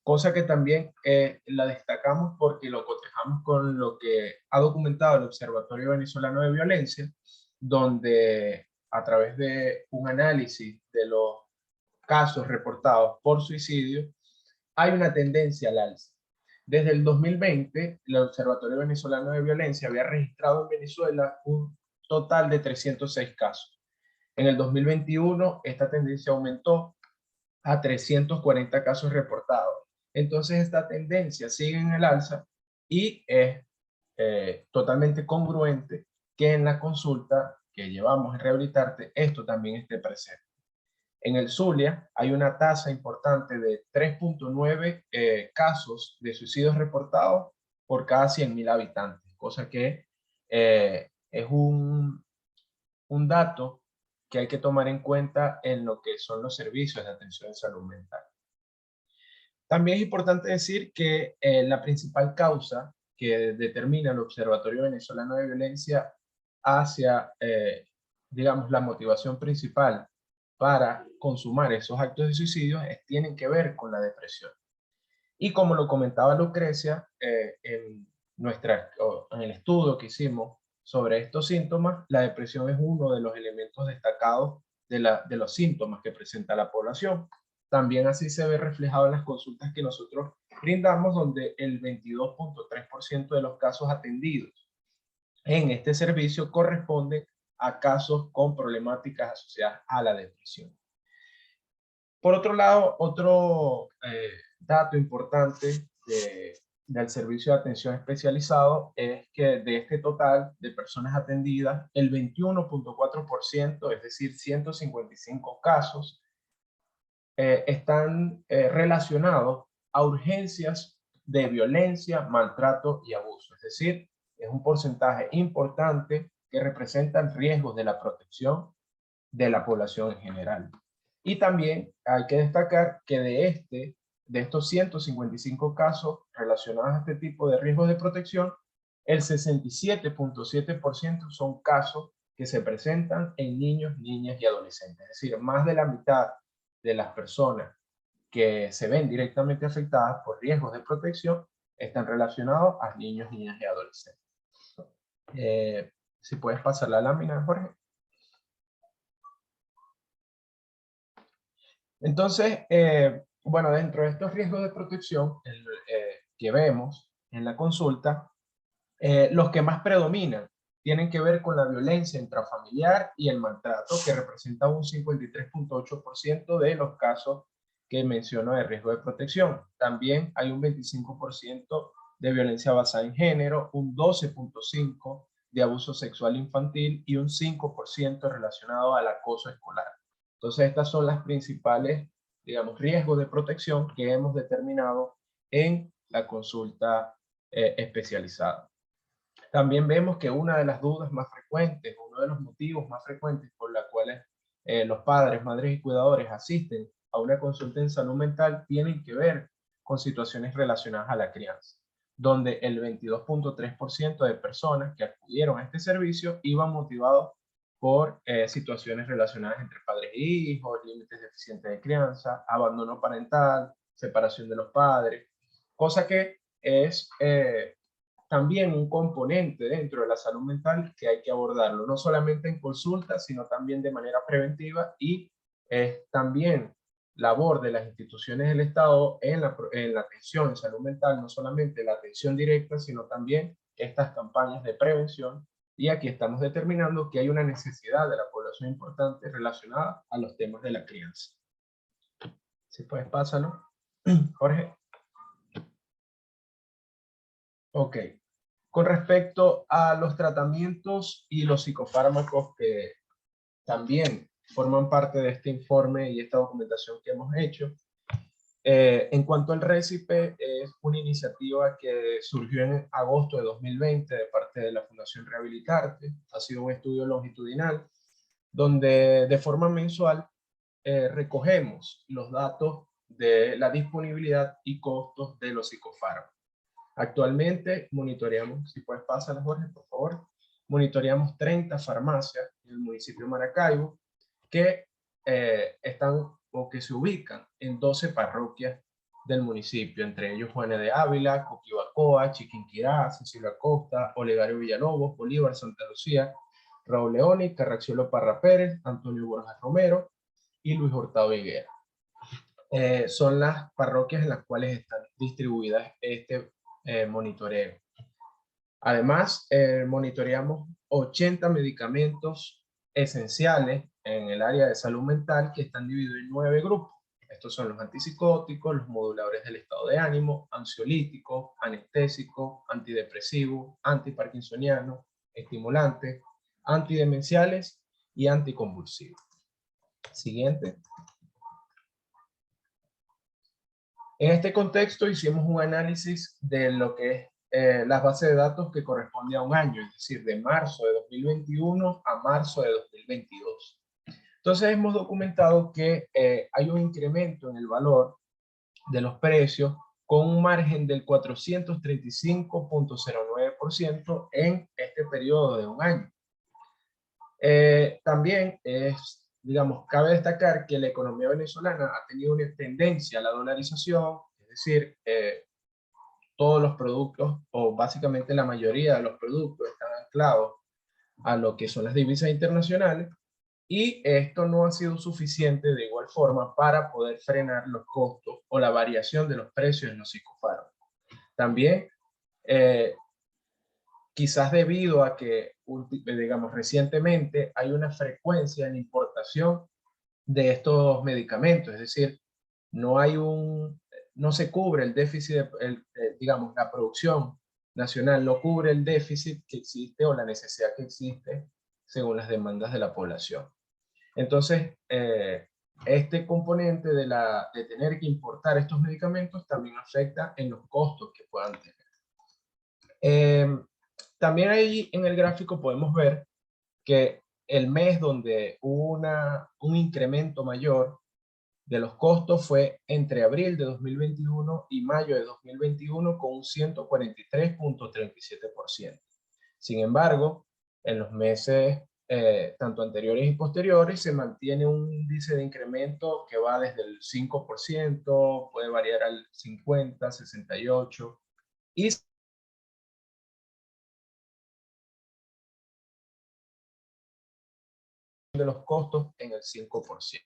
Cosa que también la destacamos porque lo cotejamos con lo que ha documentado el Observatorio Venezolano de Violencia, donde a través de un análisis de los casos reportados por suicidio, hay una tendencia al alza. Desde el 2020, el Observatorio Venezolano de Violencia había registrado en Venezuela un total de 306 casos. En el 2021, esta tendencia aumentó a 340 casos reportados. Entonces, esta tendencia sigue en el alza y es totalmente congruente que en la consulta que llevamos en Rehabilitarte, esto también esté presente. En el Zulia hay una tasa importante de 3.9 casos de suicidios reportados por cada 100.000 habitantes, cosa que es un dato que hay que tomar en cuenta en lo que son los servicios de atención en salud mental. También es importante decir que la principal causa que determina el Observatorio Venezolano de Violencia hacia, digamos, la motivación principal para consumar esos actos de suicidio tienen que ver con la depresión. Y como lo comentaba Lucrecia, en el estudio que hicimos sobre estos síntomas, la depresión es uno de los elementos destacados de los síntomas que presenta la población. También así se ve reflejado en las consultas que nosotros brindamos, donde el 22.3% de los casos atendidos en este servicio corresponden a casos con problemáticas asociadas a la depresión. Por otro lado, otro dato importante del servicio de atención especializado es que de este total de personas atendidas, el 21.4%, es decir, 155 casos, están relacionados a urgencias de violencia, maltrato y abuso. Es decir, es un porcentaje importante que representan riesgos de la protección de la población en general. Y también hay que destacar que de estos 155 casos relacionados a este tipo de riesgos de protección, el 67.7% son casos que se presentan en niños, niñas y adolescentes. Es decir, más de la mitad de las personas que se ven directamente afectadas por riesgos de protección están relacionados a niños, niñas y adolescentes. Si puedes pasar la lámina, Jorge. Entonces, bueno, dentro de estos riesgos de protección que vemos en la consulta, los que más predominan tienen que ver con la violencia intrafamiliar y el maltrato, que representa un 53.8% de los casos que menciono de riesgo de protección. También hay un 25% de violencia basada en género, un 12.5% de abuso sexual infantil y un 5% relacionado al acoso escolar. Entonces, estas son las principales, digamos, riesgos de protección que hemos determinado en la consulta especializada. También vemos que una de las dudas más frecuentes, uno de los motivos más frecuentes por los cuales los padres, madres y cuidadores asisten a una consulta en salud mental tienen que ver con situaciones relacionadas a la crianza, donde el 22.3% de personas que acudieron a este servicio iban motivados por situaciones relacionadas entre padres e hijos, límites deficientes de crianza, abandono parental, separación de los padres, cosa que es también un componente dentro de la salud mental que hay que abordarlo, no solamente en consulta, sino también de manera preventiva, y es también labor de las instituciones del Estado en la atención en salud mental, no solamente la atención directa, sino también estas campañas de prevención. Y aquí estamos determinando que hay una necesidad de la población importante relacionada a los temas de la crianza. Si puedes, pásalo, Jorge. Ok. Con respecto a los tratamientos y los psicofármacos que también forman parte de este informe y esta documentación que hemos hecho, en cuanto al récipe, es una iniciativa que surgió en agosto de 2020 de parte de la Fundación Rehabilitarte. Ha sido un estudio longitudinal donde de forma mensual recogemos los datos de la disponibilidad y costos de los psicofármacos. Actualmente monitoreamos, si puedes pasar, Jorge, por favor, monitoreamos 30 farmacias en el municipio de Maracaibo que están o que se ubican en 12 parroquias del municipio, entre ellos Juana de Ávila, Coquibacoa, Chiquinquirá, Cecilia Costa, Olegario Villalobos, Bolívar, Santa Lucía, Raúl Leoni, Carracciolo Parra Pérez, Antonio Borja Romero y Luis Hurtado Higuera. Son las parroquias en las cuales están distribuidas este monitoreo. Además, monitoreamos 80 medicamentos esenciales en el área de salud mental que están divididos en 9 grupos. Estos son los antipsicóticos, los moduladores del estado de ánimo, ansiolíticos, anestésicos, antidepresivos, antiparkinsonianos, estimulantes, antidemenciales y anticonvulsivos. Siguiente. En este contexto hicimos un análisis de lo que es las bases de datos que corresponde a un año, es decir, de marzo de 2021 a marzo de 2022. Entonces hemos documentado que hay un incremento en el valor de los precios con un margen del 435.09% en este periodo de un año. También digamos, cabe destacar que la economía venezolana ha tenido una tendencia a la dolarización, es decir, todos los productos, o básicamente la mayoría de los productos, están anclados a lo que son las divisas internacionales, y esto no ha sido suficiente de igual forma para poder frenar los costos o la variación de los precios en los psicofármacos. También, quizás debido a que, digamos, recientemente hay una frecuencia en importación de estos medicamentos, es decir, no se cubre el déficit, digamos, la producción nacional no cubre el déficit que existe o la necesidad que existe según las demandas de la población. Entonces, este componente de tener que importar estos medicamentos también afecta en los costos que puedan tener. También ahí en el gráfico podemos ver que el mes donde hubo un incremento mayor de los costos fue entre abril de 2021 y mayo de 2021 con un 143.37%. Sin embargo, en los meses tanto anteriores y posteriores se mantiene un índice de incremento que va desde el 5%, puede variar al 50, 68, y de los costos en el 5%.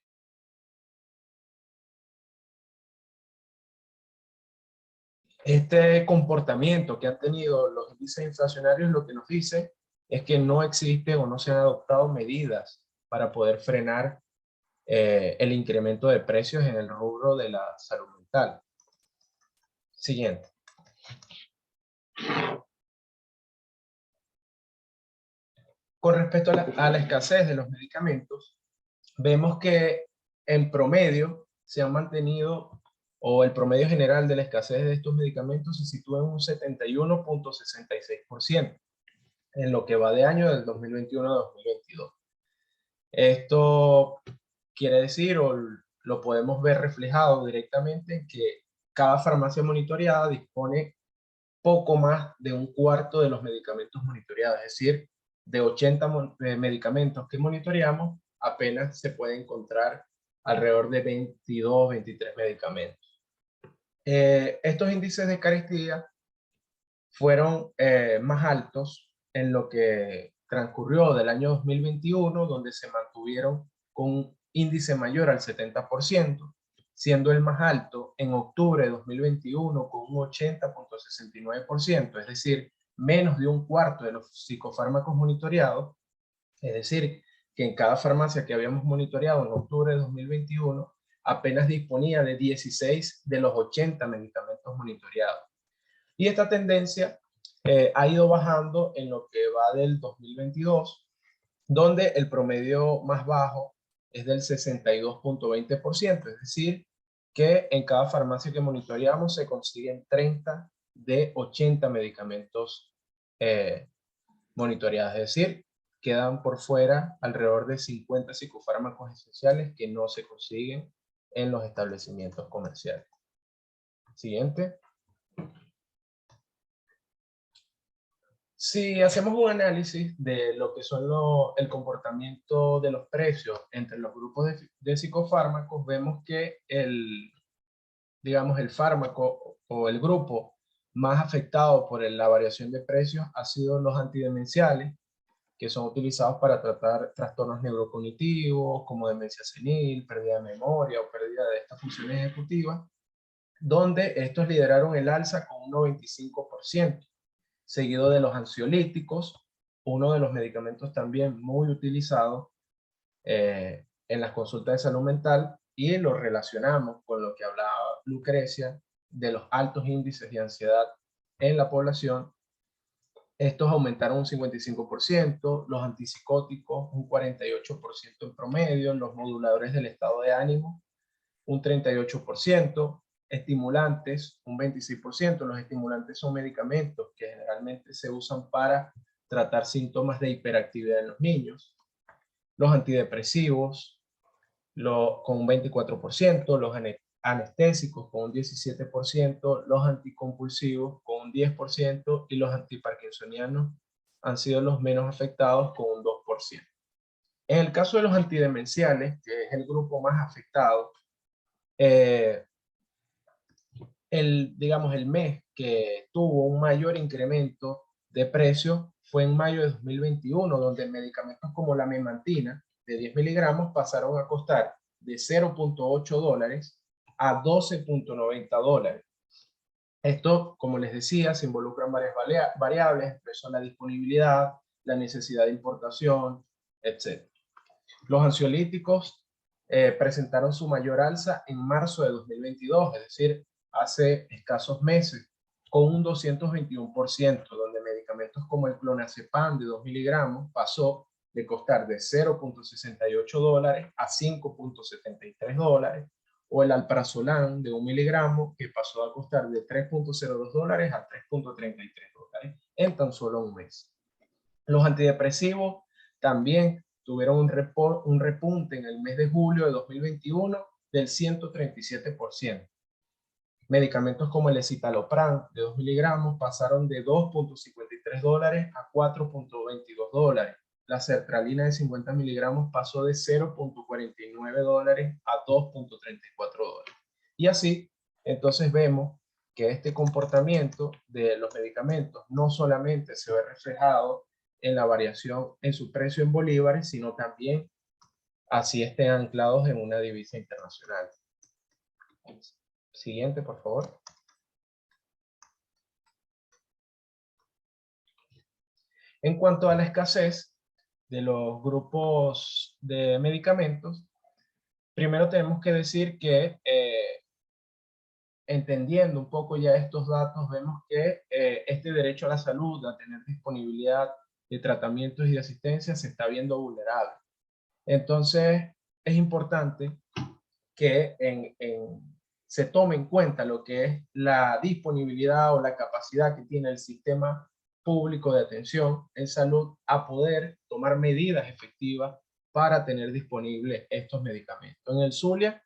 Este comportamiento que han tenido los índices inflacionarios lo que nos dice es que no existe o no se han adoptado medidas para poder frenar el incremento de precios en el rubro de la salud mental. Siguiente. Con respecto a la escasez de los medicamentos, vemos que en promedio se han mantenido, o el promedio general de la escasez de estos medicamentos se sitúa en un 71.66% en lo que va de año del 2021 a 2022. Esto quiere decir, o lo podemos ver reflejado directamente, en que cada farmacia monitoreada dispone poco más de un cuarto de los medicamentos monitoreados, es decir, de 80 medicamentos que monitoreamos, apenas se puede encontrar alrededor de 22, 23 medicamentos. Estos índices de carestía fueron más altos en lo que transcurrió del año 2021, donde se mantuvieron con un índice mayor al 70%, siendo el más alto en octubre de 2021 con un 80,69%, es decir, menos de un cuarto de los psicofármacos monitoreados, es decir, que en cada farmacia que habíamos monitoreado en octubre de 2021, apenas disponía de 16 de los 80 medicamentos monitoreados. Y esta tendencia ha ido bajando en lo que va del 2022, donde el promedio más bajo es del 62,20%, es decir, que en cada farmacia que monitoreamos se consiguen 30 de 80 medicamentos monitoreados, es decir, quedan por fuera alrededor de 50 psicofármacos esenciales que no se consiguen en los establecimientos comerciales. Siguiente. Si hacemos un análisis de lo que son el comportamiento de los precios entre los grupos de psicofármacos, vemos que digamos, el fármaco o el grupo más afectado por la variación de precios ha sido los antidemenciales, que son utilizados para tratar trastornos neurocognitivos como demencia senil, pérdida de memoria o pérdida de estas funciones ejecutivas, donde estos lideraron el alza con un 95%, seguido de los ansiolíticos, uno de los medicamentos también muy utilizados en las consultas de salud mental, y lo relacionamos con lo que hablaba Lucrecia de los altos índices de ansiedad en la población. Estos aumentaron un 55%, los antipsicóticos un 48% en promedio, los moduladores del estado de ánimo un 38%, estimulantes un 26%. Los estimulantes son medicamentos que generalmente se usan para tratar síntomas de hiperactividad en los niños. Los antidepresivos con un 24%, los anestésicos con un 17%, los anticompulsivos con un 10% y los antiparkinsonianos han sido los menos afectados con un 2%. En el caso de los antidemenciales, que es el grupo más afectado, digamos, el mes que tuvo un mayor incremento de precios fue en mayo de 2021, donde medicamentos como la memantina de 10 miligramos pasaron a costar de $0.8 a $12.90. Esto, como les decía, se involucran varias variables, son la disponibilidad, la necesidad de importación, etc. Los ansiolíticos presentaron su mayor alza en marzo de 2022, es decir, hace escasos meses, con un 221%, donde medicamentos como el clonazepam de 2 miligramos pasó de costar de $0.68 a $5.73, o el alprazolam de 1 miligramo, que pasó a costar de $3.02 a $3.33 en tan solo un mes. Los antidepresivos también tuvieron un repunte en el mes de julio de 2021 del 137%. Medicamentos como el escitalopram de 2 miligramos pasaron de $2.53 a $4.22. La sertralina de 50 miligramos pasó de $0.49 a $2.34. Y así, entonces vemos que este comportamiento de los medicamentos no solamente se ve reflejado en la variación en su precio en bolívares, sino también así estén anclados en una divisa internacional. Siguiente, por favor. En cuanto a la escasez de los grupos de medicamentos, primero tenemos que decir que entendiendo un poco ya estos datos, vemos que este derecho a la salud, a tener disponibilidad de tratamientos y de asistencia, se está viendo vulnerable. Entonces, es importante que se tome en cuenta lo que es la disponibilidad o la capacidad que tiene el sistema público de atención en salud a poder tomar medidas efectivas para tener disponibles estos medicamentos. En el Zulia,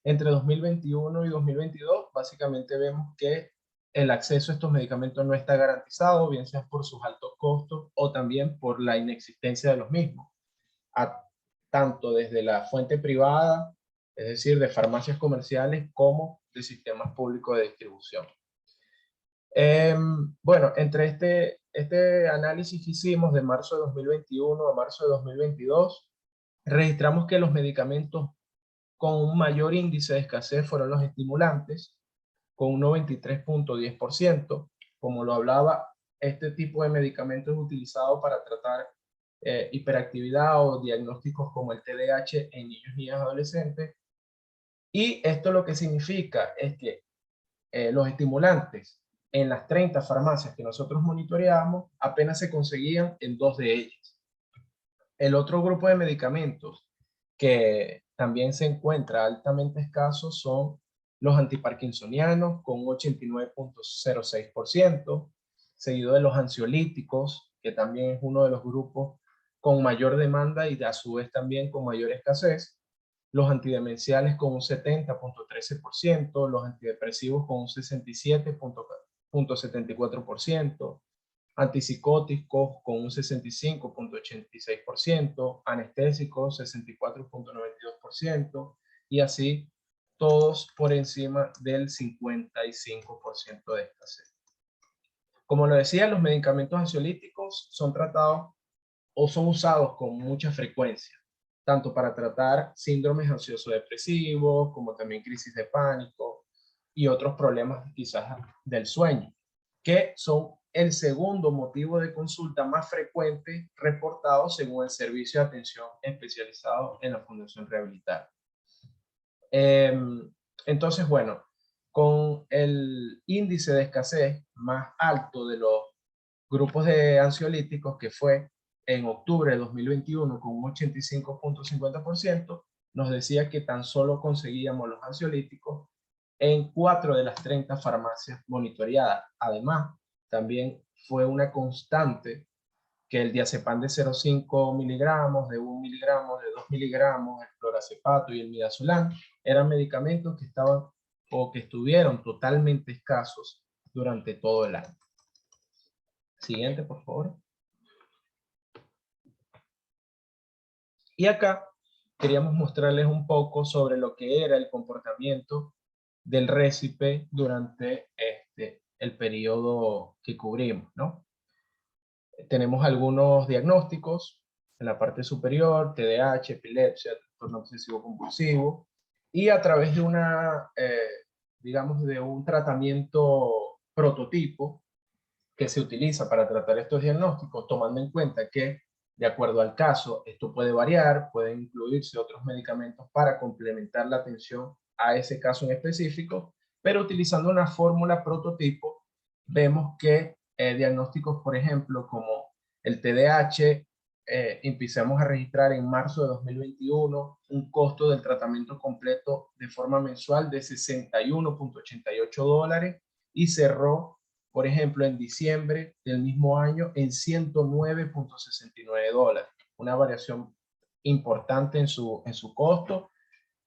entre 2021 y 2022, básicamente vemos que el acceso a estos medicamentos no está garantizado, bien sea por sus altos costos o también por la inexistencia de los mismos, tanto desde la fuente privada, es decir, de farmacias comerciales, como de sistemas públicos de distribución. Bueno, entre este análisis que hicimos de marzo de 2021 a marzo de 2022, registramos que los medicamentos con un mayor índice de escasez fueron los estimulantes, con un 93.10%. Como lo hablaba, este tipo de medicamento es utilizado para tratar hiperactividad o diagnósticos como el TDAH en niños, niñas, adolescentes. Y esto lo que significa es que los estimulantes en las 30 farmacias que nosotros monitoreamos apenas se conseguían en 2 de ellas. El otro grupo de medicamentos que también se encuentra altamente escaso son los antiparkinsonianos con un 89.06%, seguido de los ansiolíticos, que también es uno de los grupos con mayor demanda y a su vez también con mayor escasez, los antidemenciales con un 70.13%, los antidepresivos con un 67.74%, antipsicóticos con un 65.86%, anestésicos 64.92% y así todos por encima del 55% de escasez. Como lo decía, los medicamentos ansiolíticos son tratados o son usados con mucha frecuencia, tanto para tratar síndromes ansioso-depresivos, como también crisis de pánico y otros problemas quizás del sueño, que son el segundo motivo de consulta más frecuente reportado según el Servicio de Atención Especializado en la Fundación Rehabilitar. Entonces, bueno, con el índice de escasez más alto de los grupos de ansiolíticos, que fue en octubre de 2021 con un 85.50%, nos decía que tan solo conseguíamos los ansiolíticos en 4 de las 30 farmacias monitoreadas. Además, también fue una constante que el diazepam de 0,5 miligramos, de 1 miligramo, de 2 miligramos, el clorazepato y el midazolam, eran medicamentos que estaban o que estuvieron totalmente escasos durante todo el año. Siguiente, por favor. Y acá queríamos mostrarles un poco sobre lo que era el comportamiento del récipe durante el periodo que cubrimos, ¿no? Tenemos algunos diagnósticos en la parte superior: TDAH, epilepsia, trastorno obsesivo compulsivo, y a través de digamos, de un tratamiento prototipo que se utiliza para tratar estos diagnósticos, tomando en cuenta que, de acuerdo al caso, esto puede variar, pueden incluirse otros medicamentos para complementar la atención a ese caso en específico, pero utilizando una fórmula prototipo, vemos que diagnósticos, por ejemplo, como el TDAH, empezamos a registrar en marzo de 2021 un costo del tratamiento completo de forma mensual de $61.88 y cerró, por ejemplo, en diciembre del mismo año en $109.69, una variación importante en su costo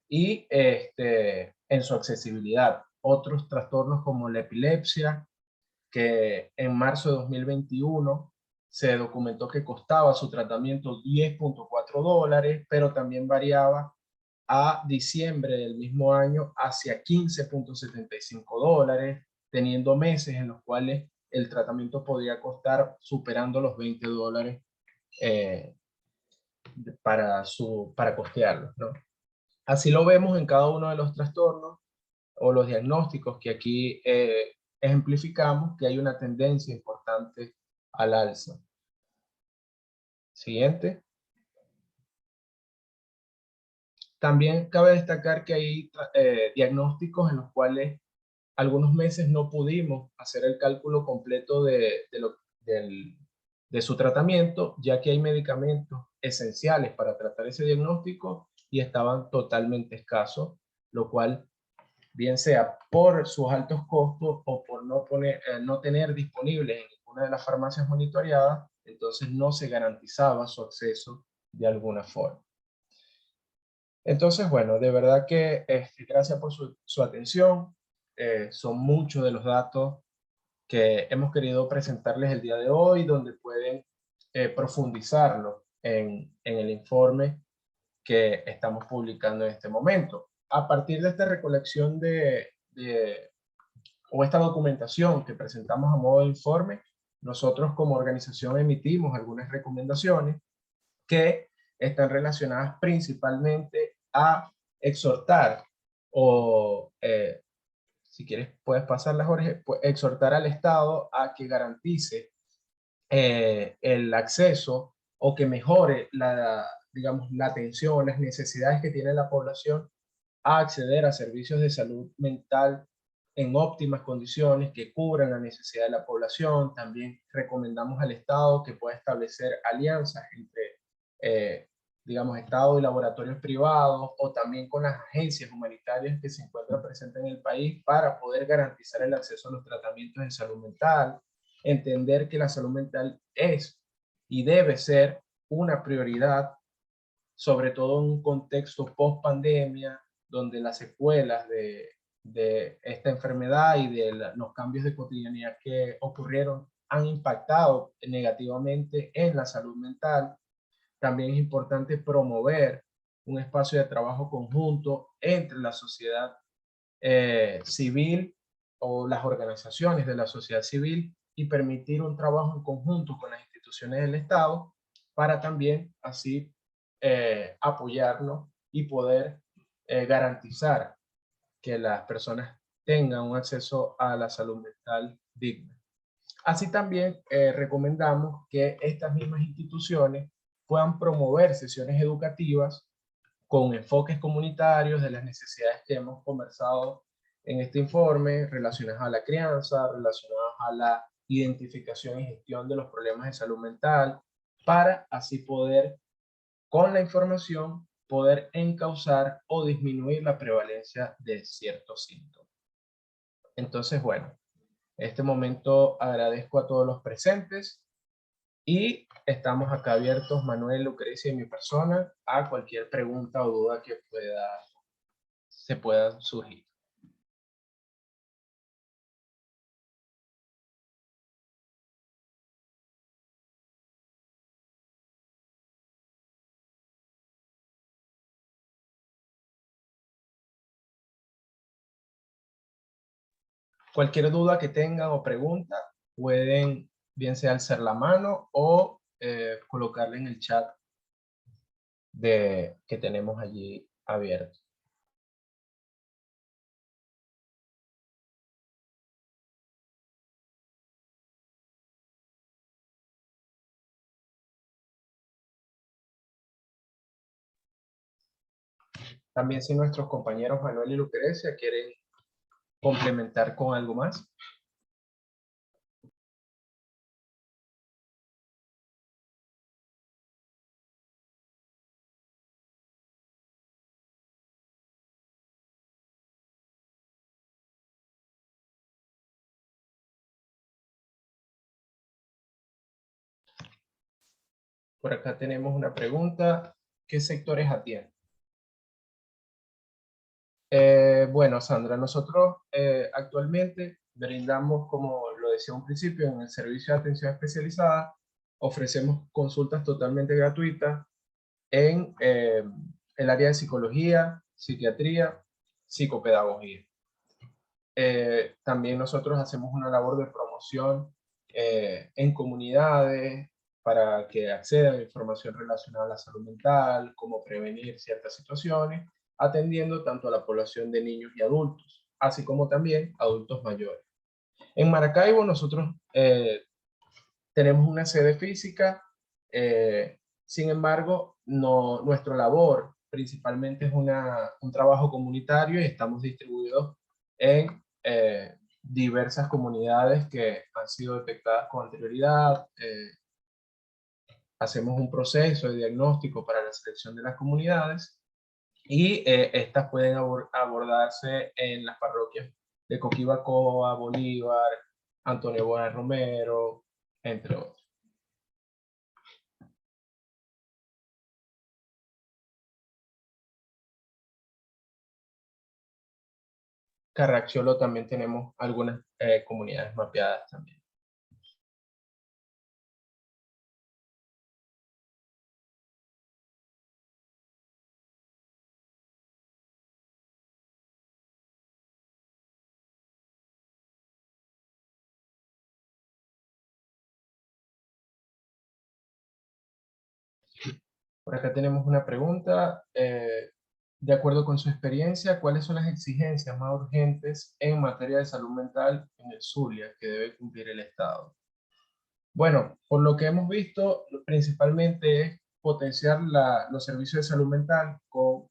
y en su accesibilidad. Otros trastornos como la epilepsia, que en marzo de 2021 se documentó que costaba su tratamiento $10.4, pero también variaba a diciembre del mismo año hacia $15.75, teniendo meses en los cuales el tratamiento podía costar superando los $20 para costearlo, ¿no? Así lo vemos en cada uno de los trastornos o los diagnósticos que aquí ejemplificamos, que hay una tendencia importante al alza. Siguiente. También cabe destacar que hay diagnósticos en los cuales algunos meses no pudimos hacer el cálculo completo de su tratamiento, ya que hay medicamentos esenciales para tratar ese diagnóstico y estaban totalmente escasos, lo cual, bien sea por sus altos costos o por no tener disponibles en ninguna de las farmacias monitoreadas, entonces no se garantizaba su acceso de alguna forma. Entonces, bueno, de verdad que gracias por su atención. Son muchos de los datos que hemos querido presentarles el día de hoy, donde pueden profundizarlo en el informe que estamos publicando en este momento. A partir de esta recolección de o esta documentación que presentamos a modo de informe, nosotros como organización emitimos algunas recomendaciones que están relacionadas principalmente a exhortar o, si quieres puedes pasarla, Jorge, pues, exhortar al Estado a que garantice el acceso o que mejore digamos, la atención, las necesidades que tiene la población a acceder a servicios de salud mental en óptimas condiciones que cubran la necesidad de la población. También recomendamos al Estado que pueda establecer alianzas entre, digamos, Estado y laboratorios privados, o también con las agencias humanitarias que se encuentran presentes en el país, para poder garantizar el acceso a los tratamientos de salud mental. Entender que la salud mental es y debe ser una prioridad, sobre todo en un contexto post pandemia, donde las secuelas de esta enfermedad y de los cambios de cotidianidad que ocurrieron han impactado negativamente en la salud mental. También es importante promover un espacio de trabajo conjunto entre la sociedad civil o las organizaciones de la sociedad civil, y permitir un trabajo en conjunto con las instituciones del Estado para también así apoyarnos y poder garantizar que las personas tengan un acceso a la salud mental digna. Así también recomendamos que estas mismas instituciones puedan promover sesiones educativas con enfoques comunitarios de las necesidades que hemos conversado en este informe, relacionadas a la crianza, relacionadas a la identificación y gestión de los problemas de salud mental, para así poder, con la información, poder encauzar o disminuir la prevalencia de ciertos síntomas. Entonces, bueno, en este momento agradezco a todos los presentes y estamos acá abiertos, Manuel, Lucrecia y mi persona, a cualquier pregunta o duda que se pueda surgir. Cualquier duda que tengan o pregunta, pueden bien sea alzar la mano o colocarla en el chat que tenemos allí abierto. También si nuestros compañeros Manuel y Lucrecia quieren complementar con algo más. Por acá tenemos una pregunta. ¿Qué sectores atienden? Bueno, Sandra, nosotros actualmente brindamos, como lo decía un principio, en el servicio de atención especializada, ofrecemos consultas totalmente gratuitas en el área de psicología, psiquiatría, psicopedagogía. También nosotros hacemos una labor de promoción en comunidades para que accedan a información relacionada a la salud mental, cómo prevenir ciertas situaciones, atendiendo tanto a la población de niños y adultos, así como también adultos mayores. En Maracaibo nosotros tenemos una sede física, sin embargo, nuestra labor principalmente es un trabajo comunitario, y estamos distribuidos en diversas comunidades que han sido detectadas con anterioridad. Hacemos un proceso de diagnóstico para la selección de las comunidades, y estas pueden abordarse en las parroquias de Coquibacoa, Bolívar, Antonio Bonet Romero, entre otros. Carracciolo también tenemos algunas comunidades mapeadas también. Por acá tenemos una pregunta. De acuerdo con su experiencia, ¿cuáles son las exigencias más urgentes en materia de salud mental en el Zulia que debe cumplir el Estado? Bueno, por lo que hemos visto, principalmente es potenciar los servicios de salud mental con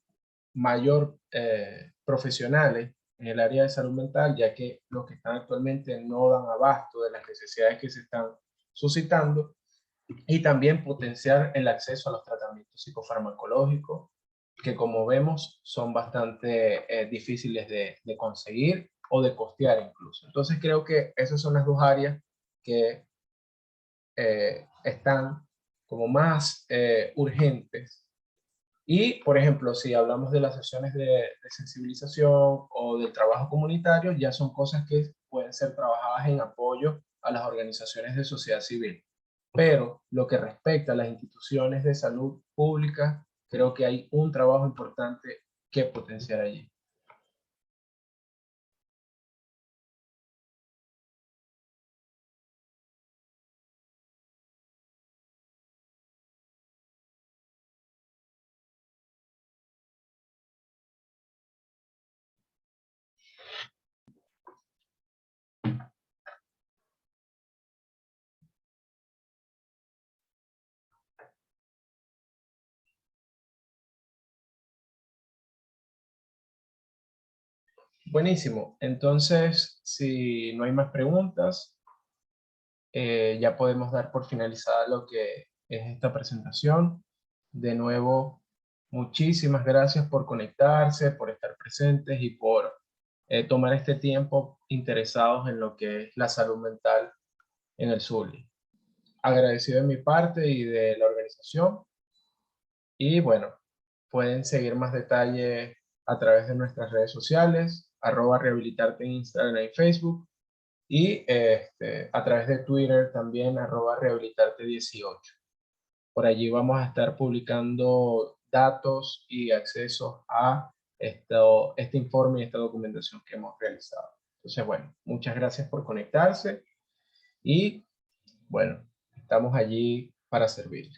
mayor profesionales en el área de salud mental, ya que los que están actualmente no dan abasto de las necesidades que se están suscitando, y también potenciar el acceso a los tratamientos psicofarmacológicos, que como vemos son bastante difíciles de conseguir o de costear incluso. Entonces creo que esas son las dos áreas que están como más urgentes. Y, por ejemplo, si hablamos de las sesiones de sensibilización o del trabajo comunitario, ya son cosas que pueden ser trabajadas en apoyo a las organizaciones de sociedad civil. Pero lo que respecta a las instituciones de salud pública, creo que hay un trabajo importante que potenciar allí. Buenísimo. Entonces, si no hay más preguntas, ya podemos dar por finalizada lo que es esta presentación. De nuevo, muchísimas gracias por conectarse, por estar presentes y por tomar este tiempo interesados en lo que es la salud mental en el Zulia. Agradecido de mi parte y de la organización. Y bueno, pueden seguir más detalles a través de nuestras redes sociales, @rehabilitarte en Instagram y Facebook, y a través de Twitter también, @rehabilitarte18. Por allí vamos a estar publicando datos y accesos a este informe y esta documentación que hemos realizado. Entonces, bueno, muchas gracias por conectarse y, bueno, estamos allí para servir.